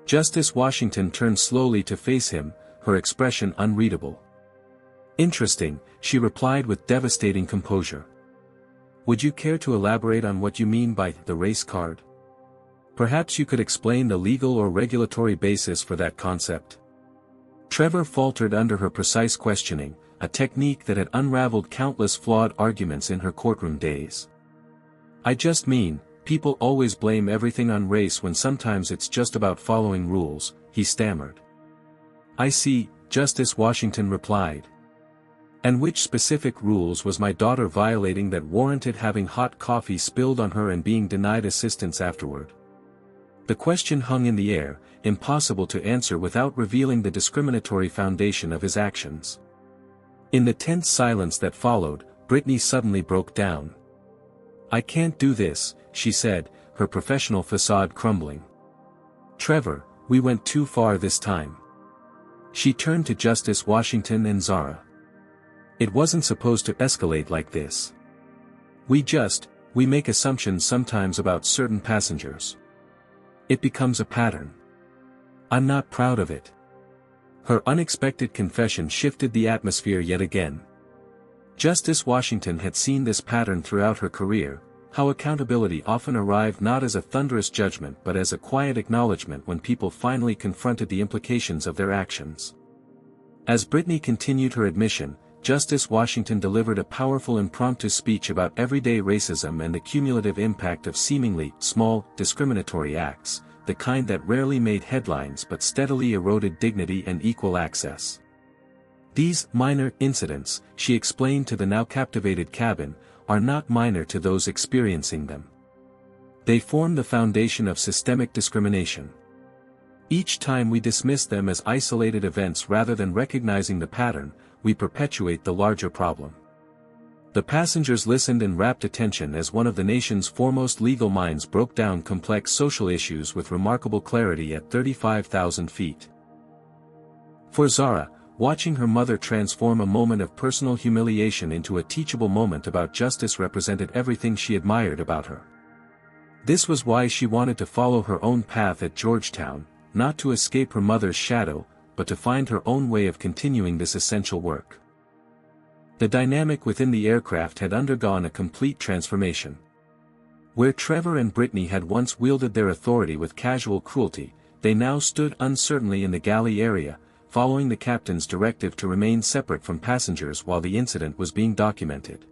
Speaker 1: Justice Washington turned slowly to face him, her expression unreadable. "Interesting," she replied with devastating composure. "Would you care to elaborate on what you mean by the race card? Perhaps you could explain the legal or regulatory basis for that concept." Trevor faltered under her precise questioning, a technique that had unraveled countless flawed arguments in her courtroom days. "I just mean, people always blame everything on race when sometimes it's just about following rules," he stammered. "I see," Justice Washington replied. "And which specific rules was my daughter violating that warranted having hot coffee spilled on her and being denied assistance afterward?" The question hung in the air, impossible to answer without revealing the discriminatory foundation of his actions. In the tense silence that followed, Brittany suddenly broke down. "I can't do this," she said, her professional facade crumbling. "Trevor, we went too far this time." She turned to Justice Washington and Zara. "It wasn't supposed to escalate like this. We make assumptions sometimes about certain passengers. It becomes a pattern. I'm not proud of it." Her unexpected confession shifted the atmosphere yet again. Justice Washington had seen this pattern throughout her career, how accountability often arrived not as a thunderous judgment but as a quiet acknowledgement when people finally confronted the implications of their actions. As Brittany continued her admission, Justice Washington delivered a powerful impromptu speech about everyday racism and the cumulative impact of seemingly small, discriminatory acts, the kind that rarely made headlines but steadily eroded dignity and equal access. "These minor incidents," she explained to the now captivated cabin, "are not minor to those experiencing them. They form the foundation of systemic discrimination. Each time we dismiss them as isolated events rather than recognizing the pattern, we perpetuate the larger problem." The passengers listened in rapt attention as one of the nation's foremost legal minds broke down complex social issues with remarkable clarity at 35,000 feet. For Zara, watching her mother transform a moment of personal humiliation into a teachable moment about justice represented everything she admired about her. This was why she wanted to follow her own path at Georgetown, not to escape her mother's shadow, but to find her own way of continuing this essential work. The dynamic within the aircraft had undergone a complete transformation. Where Trevor and Brittany had once wielded their authority with casual cruelty, they now stood uncertainly in the galley area, following the captain's directive to remain separate from passengers while the incident was being documented.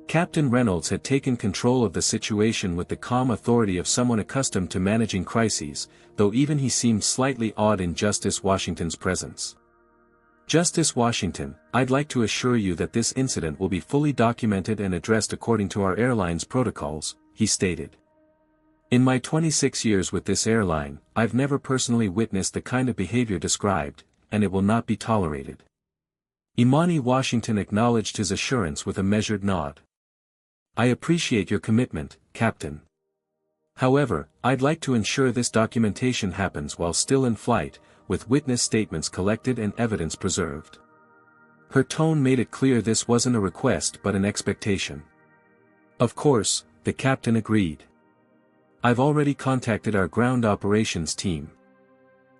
Speaker 1: Captain Reynolds had taken control of the situation with the calm authority of someone accustomed to managing crises, though even he seemed slightly awed in Justice Washington's presence. "Justice Washington, I'd like to assure you that this incident will be fully documented and addressed according to our airline's protocols," he stated. "In my 26 years with this airline, I've never personally witnessed the kind of behavior described, and it will not be tolerated." Imani Washington acknowledged his assurance with a measured nod. "I appreciate your commitment, Captain. However, I'd like to ensure this documentation happens while still in flight, with witness statements collected and evidence preserved. Her tone made it clear this wasn't a request but an expectation. Of course, the captain agreed. I've already contacted our ground operations team.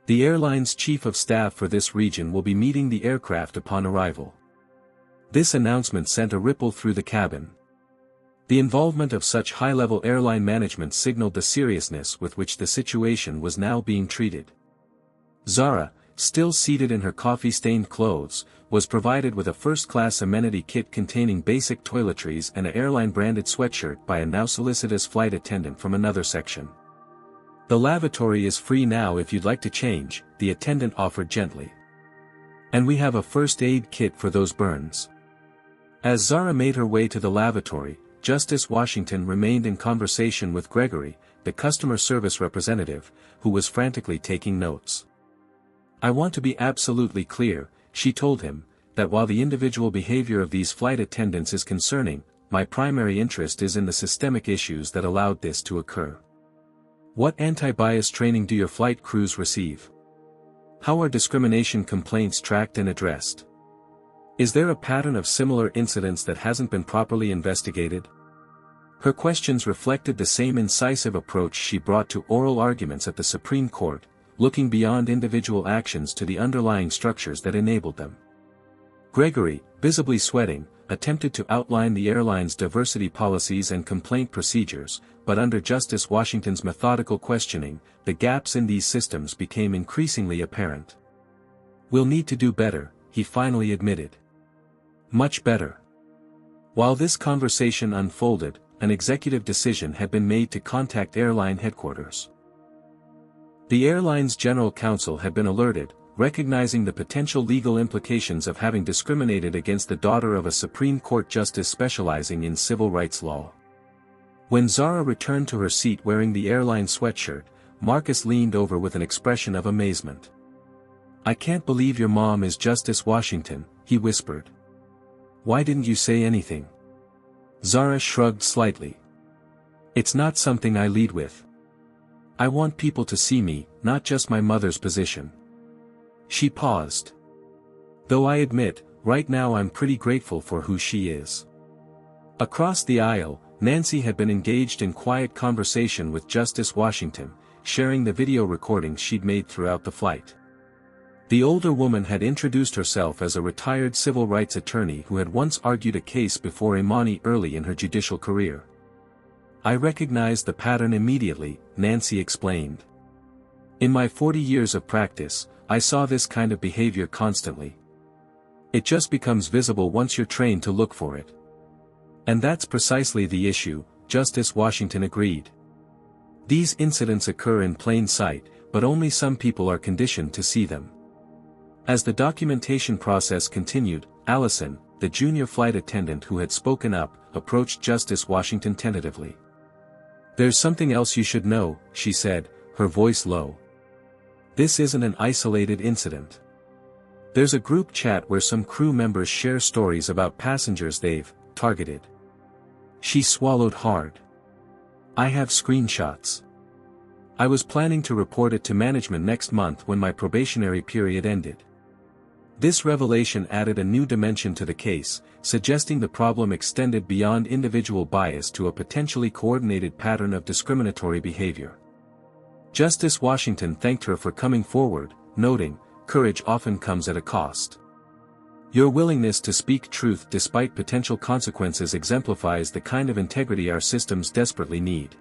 Speaker 1: The airline's chief of staff for this region will be meeting the aircraft upon arrival. This announcement sent a ripple through the cabin. The involvement of such high-level airline management signaled the seriousness with which the situation was now being treated. Zara, still seated in her coffee-stained clothes, was provided with a first-class amenity kit containing basic toiletries and an airline-branded sweatshirt by a now solicitous flight attendant from another section. "The lavatory is free now if you'd like to change," the attendant offered gently. "And we have a first aid kit for those burns." As Zara made her way to the lavatory, Justice Washington remained in conversation with Gregory, the customer service representative, who was frantically taking notes. "I want to be absolutely clear," she told him, "that while the individual behavior of these flight attendants is concerning, my primary interest is in the systemic issues that allowed this to occur. What anti-bias training do your flight crews receive? How are discrimination complaints tracked and addressed? Is there a pattern of similar incidents that hasn't been properly investigated?" Her questions reflected the same incisive approach she brought to oral arguments at the Supreme Court, looking beyond individual actions to the underlying structures that enabled them. Gregory, visibly sweating, attempted to outline the airline's diversity policies and complaint procedures, but under Justice Washington's methodical questioning, the gaps in these systems became increasingly apparent. "We'll need to do better," he finally admitted. "Much better." While this conversation unfolded, an executive decision had been made to contact airline headquarters. The airline's general counsel had been alerted, recognizing the potential legal implications of having discriminated against the daughter of a Supreme Court justice specializing in civil rights law. When Zara returned to her seat wearing the airline sweatshirt, Marcus leaned over with an expression of amazement. "I can't believe your mom is Justice Washington," he whispered. "Why didn't you say anything?" Zara shrugged slightly. "It's not something I lead with. I want people to see me, not just my mother's position." She paused. "Though I admit, right now I'm pretty grateful for who she is." Across the aisle, Nancy had been engaged in quiet conversation with Justice Washington, sharing the video recordings she'd made throughout the flight. The older woman had introduced herself as a retired civil rights attorney who had once argued a case before Imani early in her judicial career. "I recognized the pattern immediately," Nancy explained. "In my 40 years of practice, I saw this kind of behavior constantly. It just becomes visible once you're trained to look for it." "And that's precisely the issue," Justice Washington agreed. "These incidents occur in plain sight, but only some people are conditioned to see them." As the documentation process continued, Alison, the junior flight attendant who had spoken up, approached Justice Washington tentatively. "There's something else you should know," she said, her voice low. "This isn't an isolated incident. There's a group chat where some crew members share stories about passengers they've targeted." She swallowed hard. "I have screenshots. I was planning to report it to management next month when my probationary period ended." This revelation added a new dimension to the case, suggesting the problem extended beyond individual bias to a potentially coordinated pattern of discriminatory behavior. Justice Washington thanked her for coming forward, noting, "Courage often comes at a cost. Your willingness to speak truth despite potential consequences exemplifies the kind of integrity our systems desperately need."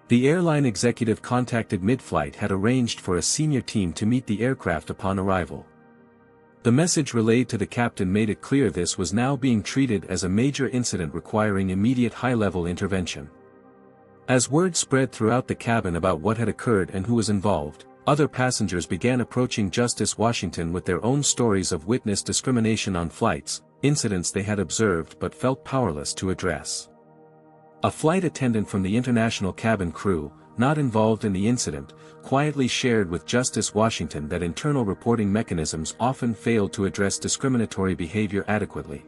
Speaker 1: The airline executive contacted mid-flight had arranged for a senior team to meet the aircraft upon arrival. The message relayed to the captain made it clear this was now being treated as a major incident requiring immediate high-level intervention. As word spread throughout the cabin about what had occurred and who was involved, other passengers began approaching Justice Washington with their own stories of witnessed discrimination on flights, incidents they had observed but felt powerless to address. A flight attendant from the international cabin crew, not involved in the incident, quietly shared with Justice Washington that internal reporting mechanisms often failed to address discriminatory behavior adequately.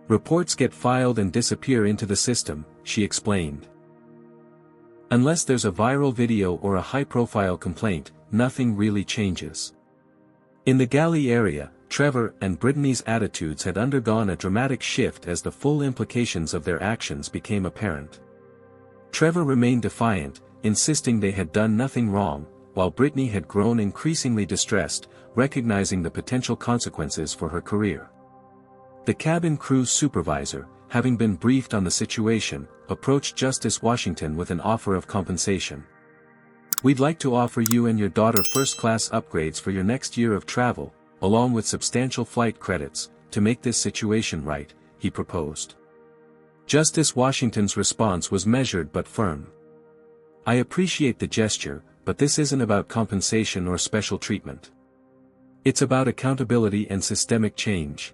Speaker 1: "Reports get filed and disappear into the system," she explained. Unless there's a viral video or a high-profile complaint, nothing really changes. In the galley area, Trevor and Brittany's attitudes had undergone a dramatic shift as the full implications of their actions became apparent. Trevor remained defiant, insisting they had done nothing wrong, while Brittany had grown increasingly distressed, recognizing the potential consequences for her career. The cabin crew supervisor, having been briefed on the situation, approached Justice Washington with an offer of compensation. "We'd like to offer you and your daughter first-class upgrades for your next year of travel, along with substantial flight credits, to make this situation right," he proposed. Justice Washington's response was measured but firm. "I appreciate the gesture, but this isn't about compensation or special treatment. It's about accountability and systemic change.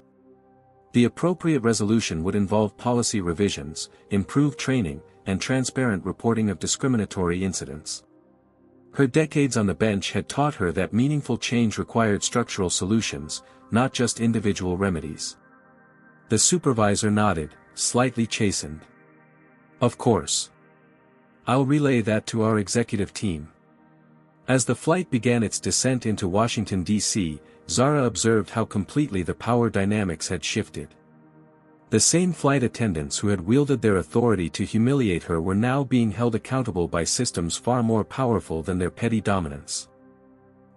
Speaker 1: The appropriate resolution would involve policy revisions, improved training, and transparent reporting of discriminatory incidents." Her decades on the bench had taught her that meaningful change required structural solutions, not just individual remedies. The supervisor nodded, slightly chastened. "Of course. I'll relay that to our executive team." As the flight began its descent into Washington, D.C., Zara observed how completely the power dynamics had shifted. The same flight attendants who had wielded their authority to humiliate her were now being held accountable by systems far more powerful than their petty dominance.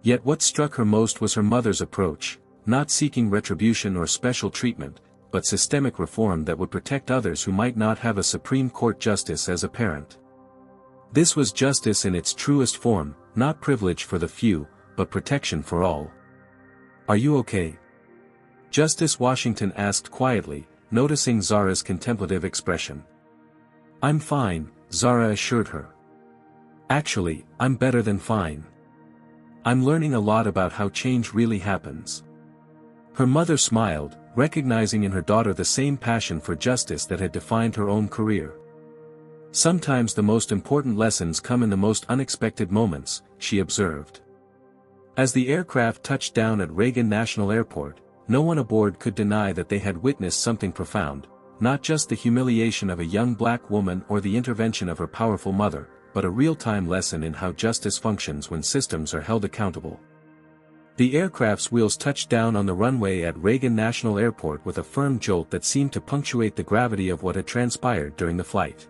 Speaker 1: Yet what struck her most was her mother's approach, not seeking retribution or special treatment, but systemic reform that would protect others who might not have a Supreme Court justice as a parent. This was justice in its truest form, not privilege for the few, but protection for all. "Are you okay?" Justice Washington asked quietly, noticing Zara's contemplative expression. "I'm fine," Zara assured her. "Actually, I'm better than fine. I'm learning a lot about how change really happens." Her mother smiled, recognizing in her daughter the same passion for justice that had defined her own career. "Sometimes the most important lessons come in the most unexpected moments," she observed. As the aircraft touched down at Reagan National Airport, no one aboard could deny that they had witnessed something profound, not just the humiliation of a young black woman or the intervention of her powerful mother, but a real-time lesson in how justice functions when systems are held accountable. The aircraft's wheels touched down on the runway at Reagan National Airport with a firm jolt that seemed to punctuate the gravity of what had transpired during the flight.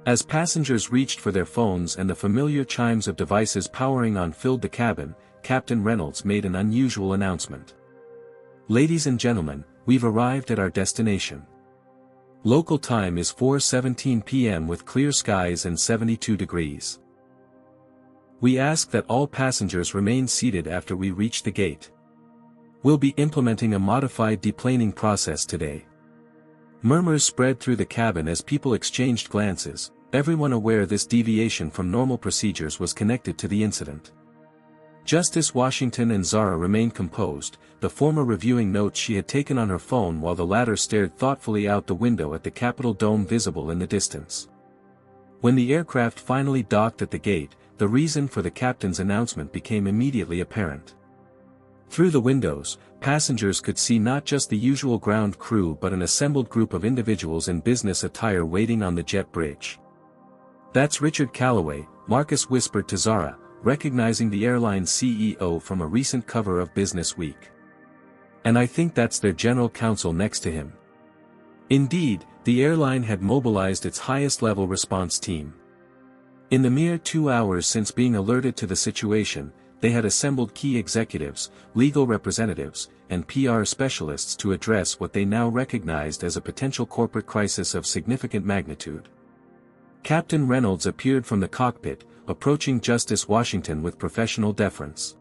Speaker 1: As passengers reached for their phones and the familiar chimes of devices powering on filled the cabin, Captain Reynolds made an unusual announcement. "Ladies and gentlemen, we've arrived at our destination. Local time is 4:17 p.m. with clear skies and 72 degrees. We ask that all passengers remain seated after we reach the gate. We'll be implementing a modified deplaning process today." Murmurs spread through the cabin as people exchanged glances, everyone aware this deviation from normal procedures was connected to the incident. Justice Washington and Zara remained composed, the former reviewing notes she had taken on her phone while the latter stared thoughtfully out the window at the Capitol dome visible in the distance. When the aircraft finally docked at the gate, the reason for the captain's announcement became immediately apparent. Through the windows, passengers could see not just the usual ground crew but an assembled group of individuals in business attire waiting on the jet bridge. "That's Richard Calloway," Marcus whispered to Zara, recognizing the airline's CEO from a recent cover of Business Week. "And I think that's their general counsel next to him." Indeed, the airline had mobilized its highest-level response team. In the mere 2 hours since being alerted to the situation, they had assembled key executives, legal representatives, and PR specialists to address what they now recognized as a potential corporate crisis of significant magnitude. Captain Reynolds appeared from the cockpit, approaching Justice Washington with professional deference.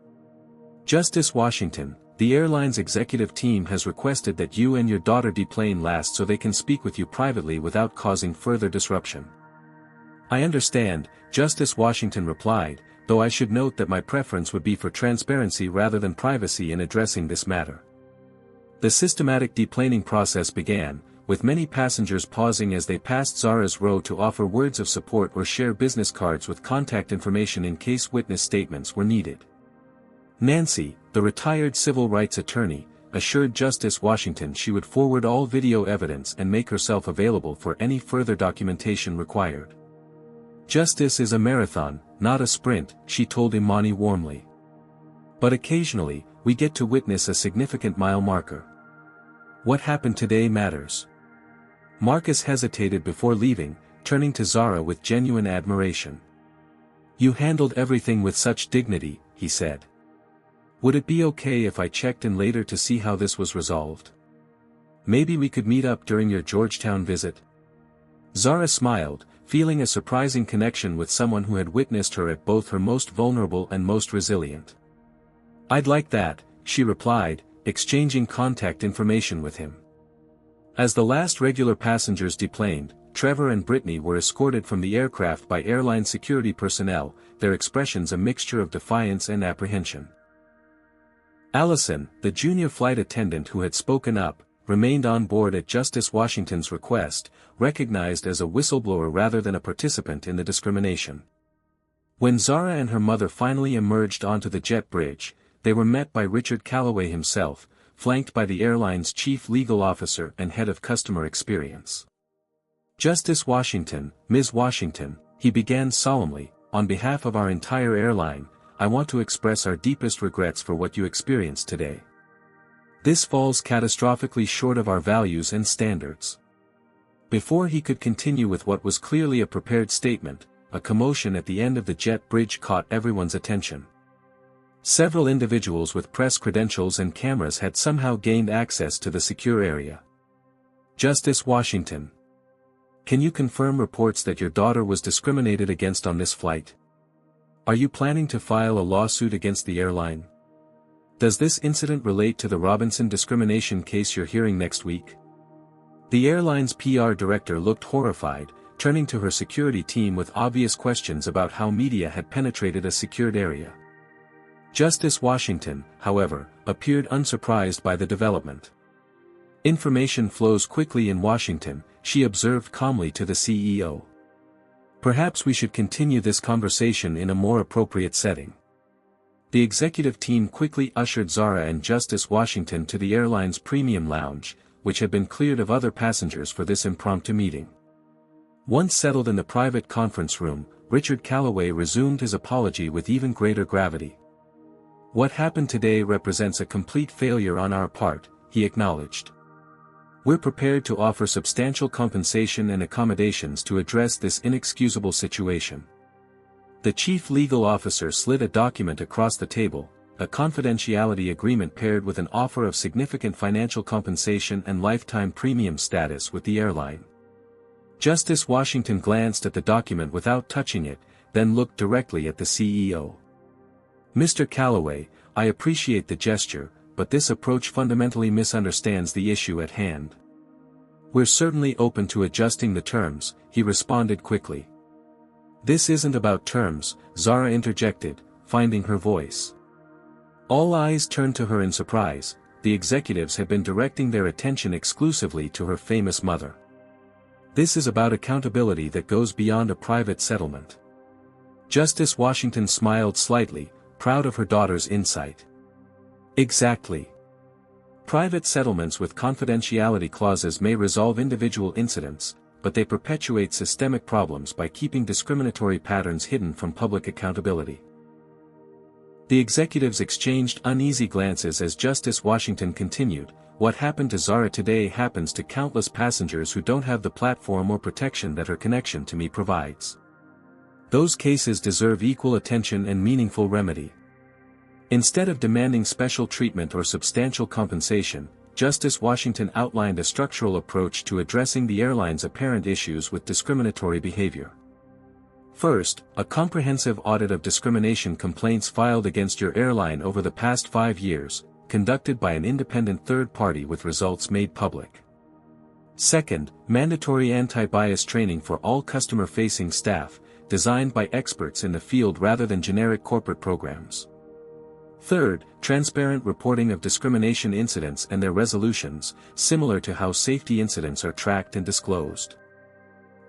Speaker 1: "Justice Washington, the airline's executive team has requested that you and your daughter deplane last so they can speak with you privately without causing further disruption." "I understand," Justice Washington replied, "though I should note that my preference would be for transparency rather than privacy in addressing this matter." The systematic deplaning process began, with many passengers pausing as they passed Zara's row to offer words of support or share business cards with contact information in case witness statements were needed. Nancy, the retired civil rights attorney, assured Justice Washington she would forward all video evidence and make herself available for any further documentation required. Justice is a marathon, not a sprint, she told Imani warmly. But occasionally, we get to witness a significant mile marker. What happened today matters. Marcus hesitated before leaving, turning to Zara with genuine admiration. You handled everything with such dignity, he said. Would it be okay if I checked in later to see how this was resolved? Maybe we could meet up during your Georgetown visit? Zara smiled, feeling a surprising connection with someone who had witnessed her at both her most vulnerable and most resilient. I'd like that, she replied, exchanging contact information with him. As the last regular passengers deplaned, Trevor and Brittany were escorted from the aircraft by airline security personnel, their expressions a mixture of defiance and apprehension. Alison, the junior flight attendant who had spoken up, remained on board at Justice Washington's request, recognized as a whistleblower rather than a participant in the discrimination. When Zara and her mother finally emerged onto the jet bridge, they were met by Richard Calloway himself, flanked by the airline's chief legal officer and head of customer experience. Justice Washington, Ms. Washington, he began solemnly, on behalf of our entire airline, I want to express our deepest regrets for what you experienced today. This falls catastrophically short of our values and standards. Before he could continue with what was clearly a prepared statement, a commotion at the end of the jet bridge caught everyone's attention. Several individuals with press credentials and cameras had somehow gained access to the secure area. Justice Washington. Can you confirm reports that your daughter was discriminated against on this flight? Are you planning to file a lawsuit against the airline? Does this incident relate to the Robinson discrimination case you're hearing next week? The airline's PR director looked horrified, turning to her security team with obvious questions about how media had penetrated a secured area. Justice Washington, however, appeared unsurprised by the development. Information flows quickly in Washington, she observed calmly to the CEO. Perhaps we should continue this conversation in a more appropriate setting. The executive team quickly ushered Zara and Justice Washington to the airline's premium lounge, which had been cleared of other passengers for this impromptu meeting. Once settled in the private conference room, Richard Calloway resumed his apology with even greater gravity. What happened today represents a complete failure on our part, he acknowledged. We're prepared to offer substantial compensation and accommodations to address this inexcusable situation. The chief legal officer slid a document across the table, a confidentiality agreement paired with an offer of significant financial compensation and lifetime premium status with the airline. Justice Washington glanced at the document without touching it, then looked directly at the CEO. Mr. Calloway, I appreciate the gesture, but this approach fundamentally misunderstands the issue at hand. We're certainly open to adjusting the terms, he responded quickly. This isn't about terms, Zara interjected, finding her voice. All eyes turned to her in surprise, the executives had been directing their attention exclusively to her famous mother. This is about accountability that goes beyond a private settlement. Justice Washington smiled slightly, proud of her daughter's insight. Exactly. Private settlements with confidentiality clauses may resolve individual incidents, but they perpetuate systemic problems by keeping discriminatory patterns hidden from public accountability. The executives exchanged uneasy glances as Justice Washington continued, what happened to Zara today happens to countless passengers who don't have the platform or protection that her connection to me provides. Those cases deserve equal attention and meaningful remedy. Instead of demanding special treatment or substantial compensation, Justice Washington outlined a structural approach to addressing the airline's apparent issues with discriminatory behavior. First, a comprehensive audit of discrimination complaints filed against your airline over the past 5 years, conducted by an independent third party with results made public. Second, mandatory anti-bias training for all customer-facing staff, designed by experts in the field rather than generic corporate programs. Third, transparent reporting of discrimination incidents and their resolutions, similar to how safety incidents are tracked and disclosed.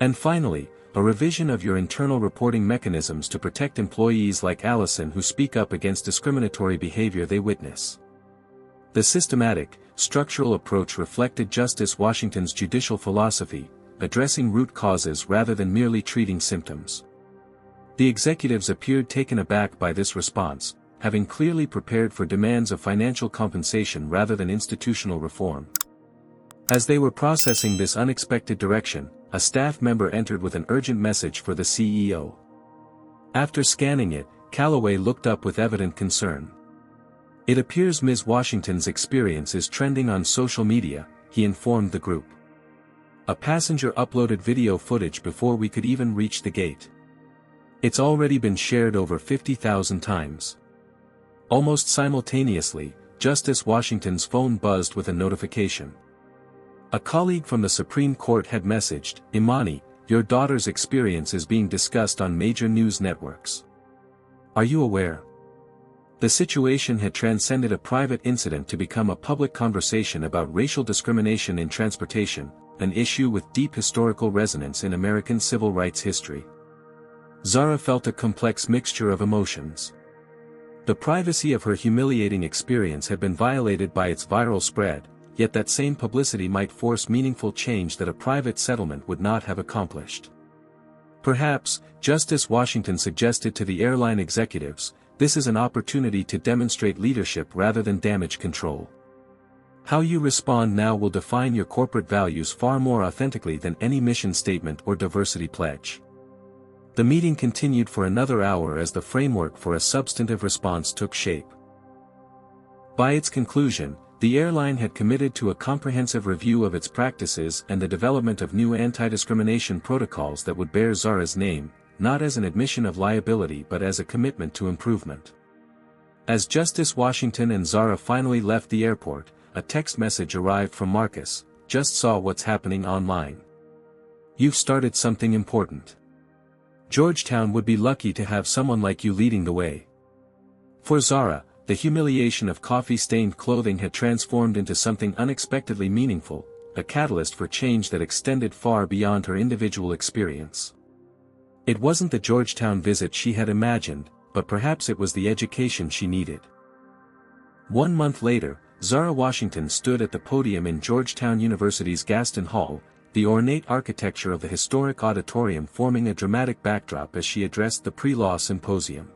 Speaker 1: And finally, a revision of your internal reporting mechanisms to protect employees like Alison who speak up against discriminatory behavior they witness. The systematic, structural approach reflected Justice Washington's judicial philosophy, addressing root causes rather than merely treating symptoms. The executives appeared taken aback by this response, having clearly prepared for demands of financial compensation rather than institutional reform. As they were processing this unexpected direction, a staff member entered with an urgent message for the CEO. After scanning it, Calloway looked up with evident concern. "It appears Ms. Washington's experience is trending on social media," he informed the group. "A passenger uploaded video footage before we could even reach the gate. It's already been shared over 50,000 times." Almost simultaneously, Justice Washington's phone buzzed with a notification. A colleague from the Supreme Court had messaged, "Imani, your daughter's experience is being discussed on major news networks. Are you aware?" The situation had transcended a private incident to become a public conversation about racial discrimination in transportation, an issue with deep historical resonance in American civil rights history. Zara felt a complex mixture of emotions. The privacy of her humiliating experience had been violated by its viral spread, yet that same publicity might force meaningful change that a private settlement would not have accomplished. Perhaps, Justice Washington suggested to the airline executives, this is an opportunity to demonstrate leadership rather than damage control. How you respond now will define your corporate values far more authentically than any mission statement or diversity pledge. The meeting continued for another hour as the framework for a substantive response took shape. By its conclusion, the airline had committed to a comprehensive review of its practices and the development of new anti-discrimination protocols that would bear Zara's name, not as an admission of liability but as a commitment to improvement. As Justice Washington and Zara finally left the airport, a text message arrived from Marcus, "Just saw what's happening online. You've started something important. Georgetown would be lucky to have someone like you leading the way." For Zara, the humiliation of coffee-stained clothing had transformed into something unexpectedly meaningful, a catalyst for change that extended far beyond her individual experience. It wasn't the Georgetown visit she had imagined, but perhaps it was the education she needed. 1 month later, Zara Washington stood at the podium in Georgetown University's Gaston Hall, the ornate architecture of the historic auditorium forming a dramatic backdrop as she addressed the pre-law symposium.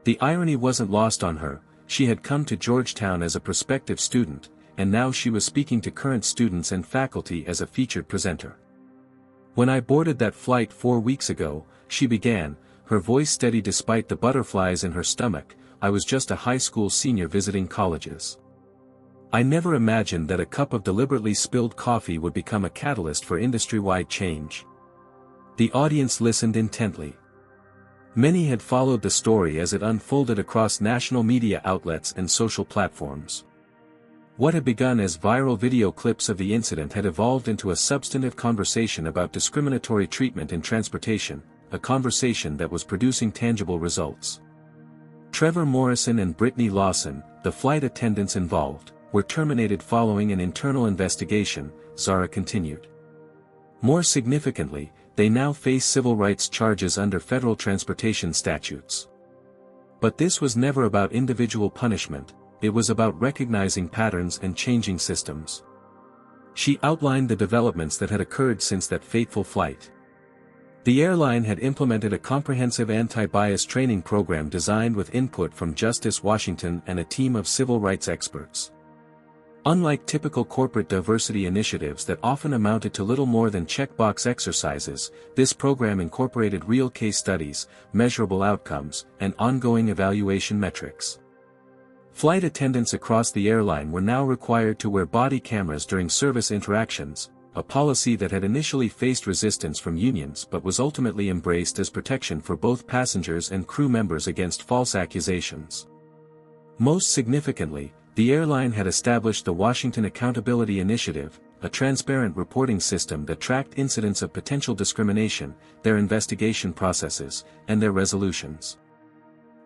Speaker 1: The irony wasn't lost on her, she had come to Georgetown as a prospective student, and now she was speaking to current students and faculty as a featured presenter. "When I boarded that flight 4 weeks ago," she began, her voice steady despite the butterflies in her stomach, "I was just a high school senior visiting colleges. I never imagined that a cup of deliberately spilled coffee would become a catalyst for industry-wide change." The audience listened intently. Many had followed the story as it unfolded across national media outlets and social platforms. What had begun as viral video clips of the incident had evolved into a substantive conversation about discriminatory treatment in transportation, a conversation that was producing tangible results. Trevor Morrison and Brittany Lawson, the flight attendants involved, were terminated following an internal investigation, Zara continued. More significantly, they now face civil rights charges under federal transportation statutes. But this was never about individual punishment, it was about recognizing patterns and changing systems. She outlined the developments that had occurred since that fateful flight. The airline had implemented a comprehensive anti-bias training program designed with input from Justice Washington and a team of civil rights experts. Unlike typical corporate diversity initiatives that often amounted to little more than checkbox exercises, this program incorporated real case studies, measurable outcomes, and ongoing evaluation metrics. Flight attendants across the airline were now required to wear body cameras during service interactions, a policy that had initially faced resistance from unions but was ultimately embraced as protection for both passengers and crew members against false accusations. Most significantly, the airline had established the Washington Accountability Initiative, a transparent reporting system that tracked incidents of potential discrimination, their investigation processes, and their resolutions.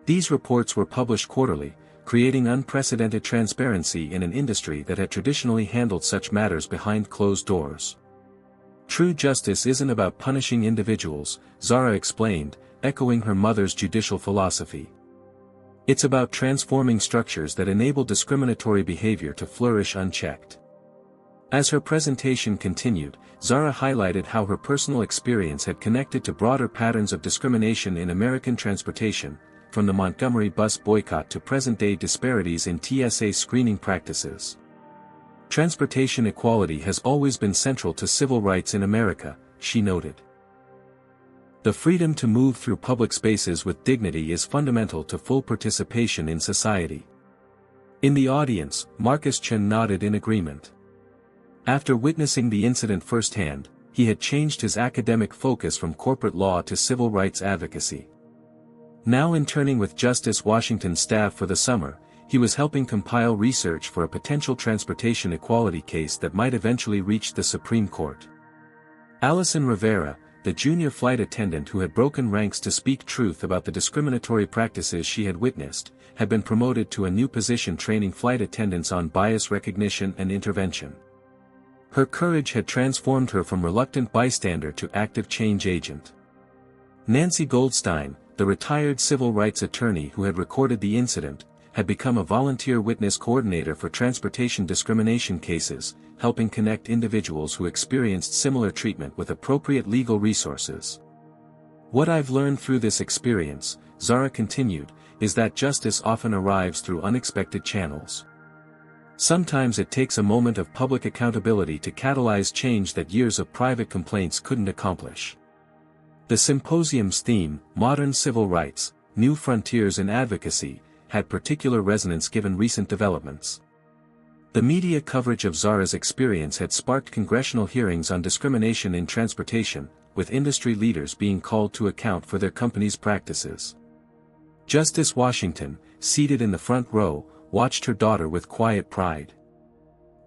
Speaker 1: These reports were published quarterly, creating unprecedented transparency in an industry that had traditionally handled such matters behind closed doors. True justice isn't about punishing individuals, Zara explained, echoing her mother's judicial philosophy. It's about transforming structures that enable discriminatory behavior to flourish unchecked. As her presentation continued, Zara highlighted how her personal experience had connected to broader patterns of discrimination in American transportation, from the Montgomery bus boycott to present-day disparities in TSA screening practices. Transportation equality has always been central to civil rights in America, she noted. The freedom to move through public spaces with dignity is fundamental to full participation in society. In the audience, Marcus Chen nodded in agreement. After witnessing the incident firsthand, he had changed his academic focus from corporate law to civil rights advocacy. Now interning with Justice Washington's staff for the summer, he was helping compile research for a potential transportation equality case that might eventually reach the Supreme Court. Alison Rivera, the junior flight attendant who had broken ranks to speak truth about the discriminatory practices she had witnessed, had been promoted to a new position training flight attendants on bias recognition and intervention. Her courage had transformed her from reluctant bystander to active change agent. Nancy Goldstein, the retired civil rights attorney who had recorded the incident, had become a volunteer witness coordinator for transportation discrimination cases, helping connect individuals who experienced similar treatment with appropriate legal resources. What I've learned through this experience, Zara continued, is that justice often arrives through unexpected channels. Sometimes it takes a moment of public accountability to catalyze change that years of private complaints couldn't accomplish. The symposium's theme, Modern Civil Rights, New Frontiers in Advocacy, had particular resonance given recent developments. The media coverage of Zara's experience had sparked congressional hearings on discrimination in transportation, with industry leaders being called to account for their company's practices. Justice Washington, seated in the front row, watched her daughter with quiet pride.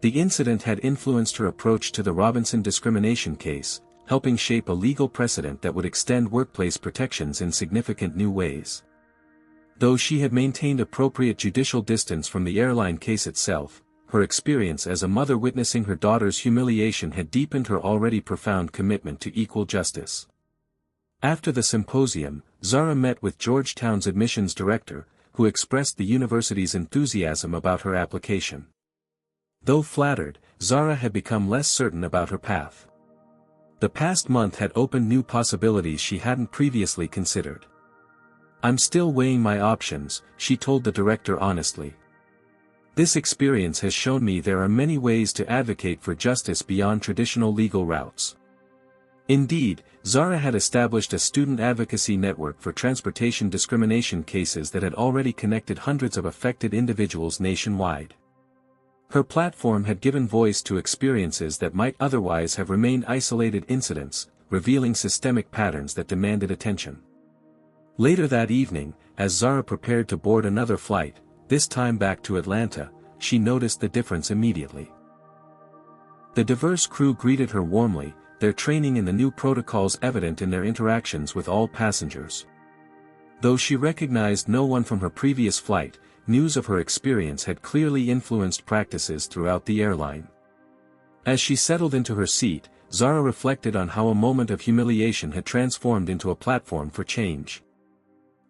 Speaker 1: The incident had influenced her approach to the Robinson discrimination case, helping shape a legal precedent that would extend workplace protections in significant new ways. Though she had maintained appropriate judicial distance from the airline case itself, her experience as a mother witnessing her daughter's humiliation had deepened her already profound commitment to equal justice. After the symposium, Zara met with Georgetown's admissions director, who expressed the university's enthusiasm about her application. Though flattered, Zara had become less certain about her path. The past month had opened new possibilities she hadn't previously considered. "I'm still weighing my options," she told the director honestly. "This experience has shown me there are many ways to advocate for justice beyond traditional legal routes." Indeed, Zara had established a student advocacy network for transportation discrimination cases that had already connected hundreds of affected individuals nationwide. Her platform had given voice to experiences that might otherwise have remained isolated incidents, revealing systemic patterns that demanded attention. Later that evening, as Zara prepared to board another flight, this time back to Atlanta, she noticed the difference immediately. The diverse crew greeted her warmly, their training in the new protocols evident in their interactions with all passengers. Though she recognized no one from her previous flight, news of her experience had clearly influenced practices throughout the airline. As she settled into her seat, Zara reflected on how a moment of humiliation had transformed into a platform for change.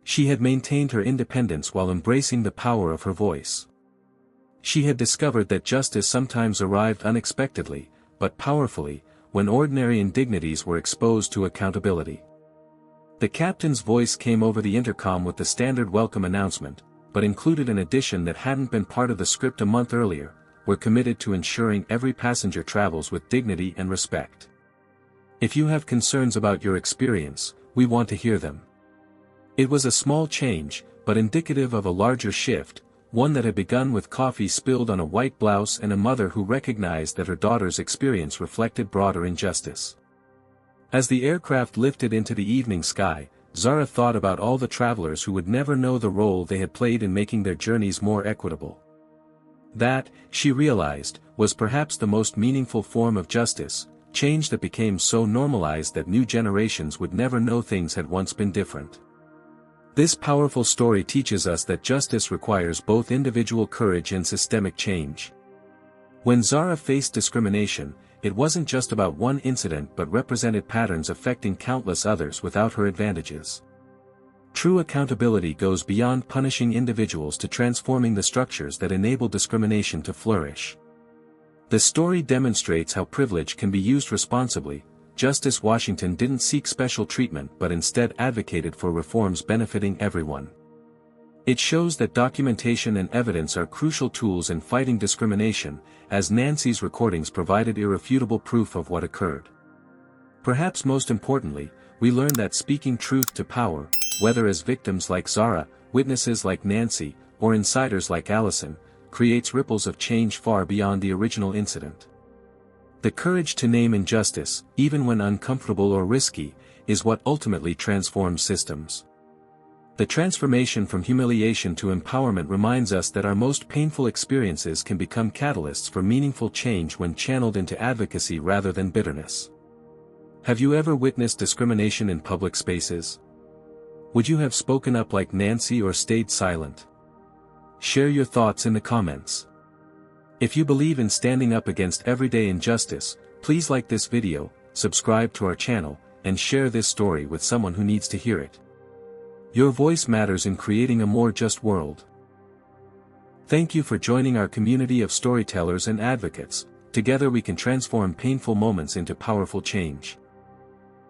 Speaker 1: She had maintained her independence while embracing the power of her voice. She had discovered that justice sometimes arrived unexpectedly, but powerfully, when ordinary indignities were exposed to accountability. The captain's voice came over the intercom with the standard welcome announcement, but included an addition that hadn't been part of the script a month earlier: "We're committed to ensuring every passenger travels with dignity and respect. If you have concerns about your experience, we want to hear them." It was a small change, but indicative of a larger shift, one that had begun with coffee spilled on a white blouse and a mother who recognized that her daughter's experience reflected broader injustice. As the aircraft lifted into the evening sky, Zara thought about all the travelers who would never know the role they had played in making their journeys more equitable. That, she realized, was perhaps the most meaningful form of justice, change that became so normalized that new generations would never know things had once been different. This powerful story teaches us that justice requires both individual courage and systemic change. When Zara faced discrimination, it wasn't just about one incident but represented patterns affecting countless others without her advantages. True accountability goes beyond punishing individuals to transforming the structures that enable discrimination to flourish. The story demonstrates how privilege can be used responsibly. Justice Washington didn't seek special treatment but instead advocated for reforms benefiting everyone. It shows that documentation and evidence are crucial tools in fighting discrimination, as Nancy's recordings provided irrefutable proof of what occurred. Perhaps most importantly, we learn that speaking truth to power, whether as victims like Zara, witnesses like Nancy, or insiders like Alison, creates ripples of change far beyond the original incident. The courage to name injustice, even when uncomfortable or risky, is what ultimately transforms systems. The transformation from humiliation to empowerment reminds us that our most painful experiences can become catalysts for meaningful change when channeled into advocacy rather than bitterness. Have you ever witnessed discrimination in public spaces? Would you have spoken up like Nancy or stayed silent? Share your thoughts in the comments. If you believe in standing up against everyday injustice, please like this video, subscribe to our channel, and share this story with someone who needs to hear it. Your voice matters in creating a more just world. Thank you for joining our community of storytellers and advocates. Together we can transform painful moments into powerful change.